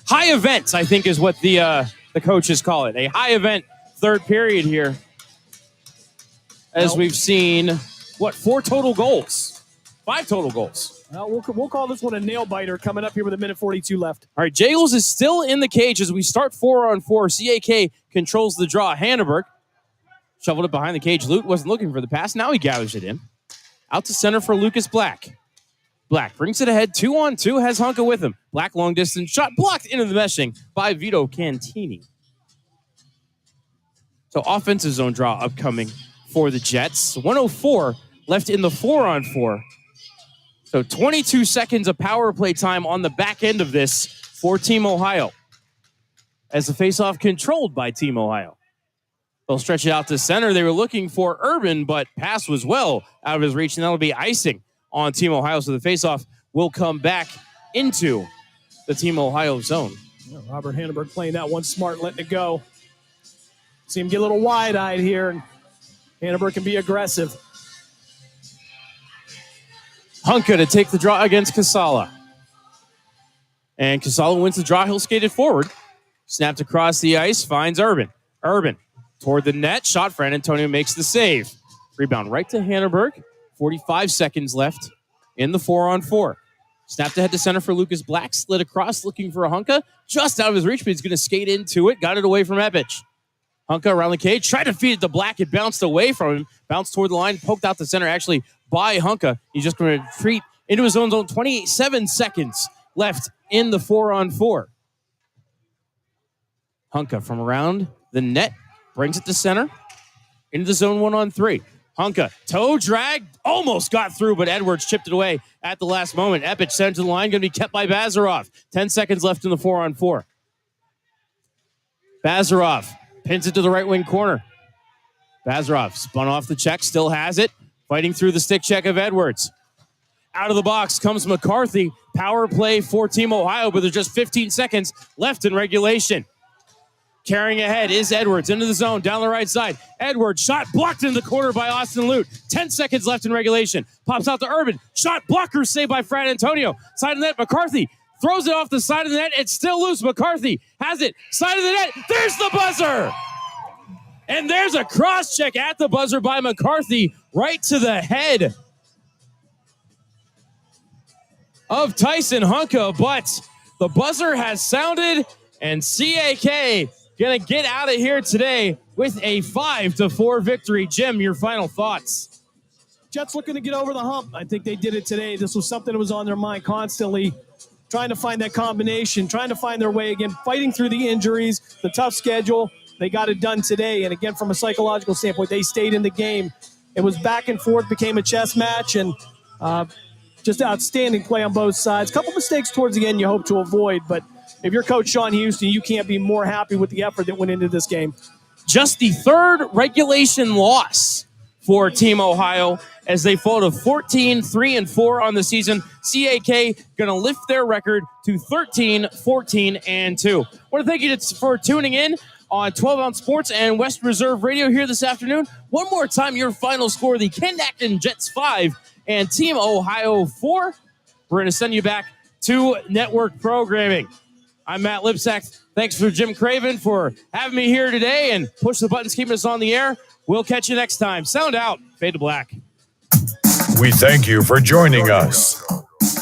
high events, I think, is what the coaches call it. A high event third period here. As we've seen, 4 total goals? 5 total goals. We'll call this one a nail-biter coming up here with 1:42 left. All right, Jagels is still in the cage as we start 4-on-4. CAK controls the draw. Hanneberg shoveled it behind the cage. Lute wasn't looking for the pass. Now he gathers it in. Out to center for Lucas Black. Black brings it ahead. 2-on-2, has Hunka with him. Black long distance shot blocked into the meshing by Vito Cantini. So offensive zone draw upcoming for the Jets. 1:04 left in the 4-on-4. So 22 seconds of power play time on the back end of this for Team Ohio. As the faceoff controlled by Team Ohio. They'll stretch it out to center. They were looking for Urban, but pass was well out of his reach, and that'll be icing on Team Ohio. So the faceoff will come back into the Team Ohio zone. Robert Hanneberg playing that one smart, letting it go. See him get a little wide-eyed here, and Hanneberg can be aggressive. Hunka to take the draw against Casala. And Casala wins the draw. He'll skate it forward. Snapped across the ice. Finds Urban. Urban toward the net. Shot. Fran Antonio makes the save. Rebound right to Hanneberg. 45 seconds left in the 4-on-4. Snapped ahead to center for Lucas Black. Slid across looking for a Hunka. Just out of his reach, but he's going to skate into it. Got it away from Epich. Hunka around the cage. Tried to feed it to Black. It bounced away from him. Bounced toward the line. Poked out the center. Actually, by Hunka. He's just going to retreat into his own zone. 27 seconds left in the 4-on-4. Hunka from around the net. Brings it to center. Into the zone 1-on-3. Hunka, toe drag. Almost got through, but Edwards chipped it away at the last moment. Epich sent to the line. Going to be kept by Bazarov. 10 seconds left in the 4-on-4. Bazarov pins it to the right wing corner. Bazarov spun off the check. Still has it. Fighting through the stick check of Edwards. Out of the box comes McCarthy. Power play for Team Ohio, but there's just 15 seconds left in regulation. Carrying ahead is Edwards into the zone, down the right side. Edwards, shot blocked in the corner by Austin Lute. 10 seconds left in regulation. Pops out to Urban. Shot blocker saved by Fran Antonio. Side of the net, McCarthy throws it off the side of the net. It's still loose. McCarthy has it. Side of the net. There's the buzzer. And there's a cross check at the buzzer by McCarthy right to the head of Tyson Hunka. But the buzzer has sounded, and CAK going to get out of here today with a 5-4 victory. Jim, your final thoughts? Jets looking to get over the hump. I think they did it today. This was something that was on their mind constantly, trying to find that combination, trying to find their way again, fighting through the injuries, the tough schedule. They got it done today. And again, from a psychological standpoint, they stayed in the game. It was back and forth, became a chess match, and just outstanding play on both sides. A couple mistakes towards the end you hope to avoid, but if you're Coach Sean Houston, you can't be more happy with the effort that went into this game. Just the third regulation loss for Team Ohio as they fall to 14-3-4 on the season. CAK going to lift their record to 13-14-2. I want to thank you for tuning in on 12-Ounce Sports and West Reserve Radio here this afternoon. One more time, your final score, the Kenton Jets 5 and Team Ohio 4. We're going to send you back to network programming. I'm Matt Lipsack. Thanks for Jim Craven for having me here today and push the buttons, keeping us on the air. We'll catch you next time. Sound out. Fade to black. We thank you for joining us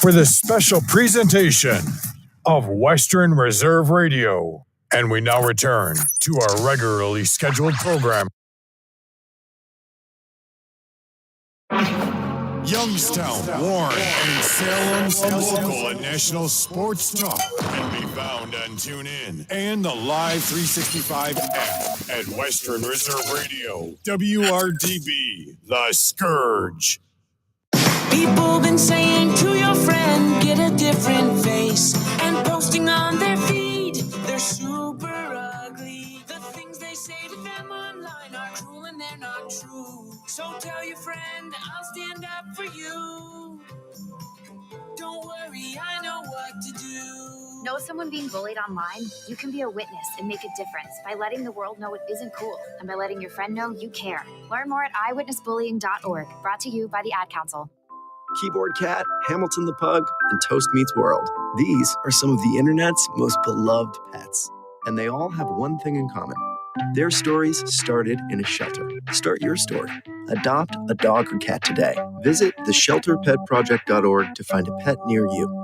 for this special presentation of Western Reserve Radio. And we now return to our regularly scheduled program. Youngstown, Warren, and Salem's local and national sports talk can be found on TuneIn and the Live 365 app at Western Reserve Radio, WRDB, The Scourge. People been saying to your friend, get a different face, and posting on their feed, they're super ugly. The things they say to them online are cruel and they're not true. So tell your friend, I'll stand up for you. Don't worry, I know what to do. Know someone being bullied online? You can be a witness and make a difference by letting the world know it isn't cool and by letting your friend know you care. Learn more at eyewitnessbullying.org. Brought to you by the Ad Council. Keyboard Cat, Hamilton the Pug, and Toast Meets World. These are some of the internet's most beloved pets, and they all have one thing in common. Their stories started in a shelter. Start your story. Adopt a dog or cat today. Visit theshelterpetproject.org to find a pet near you.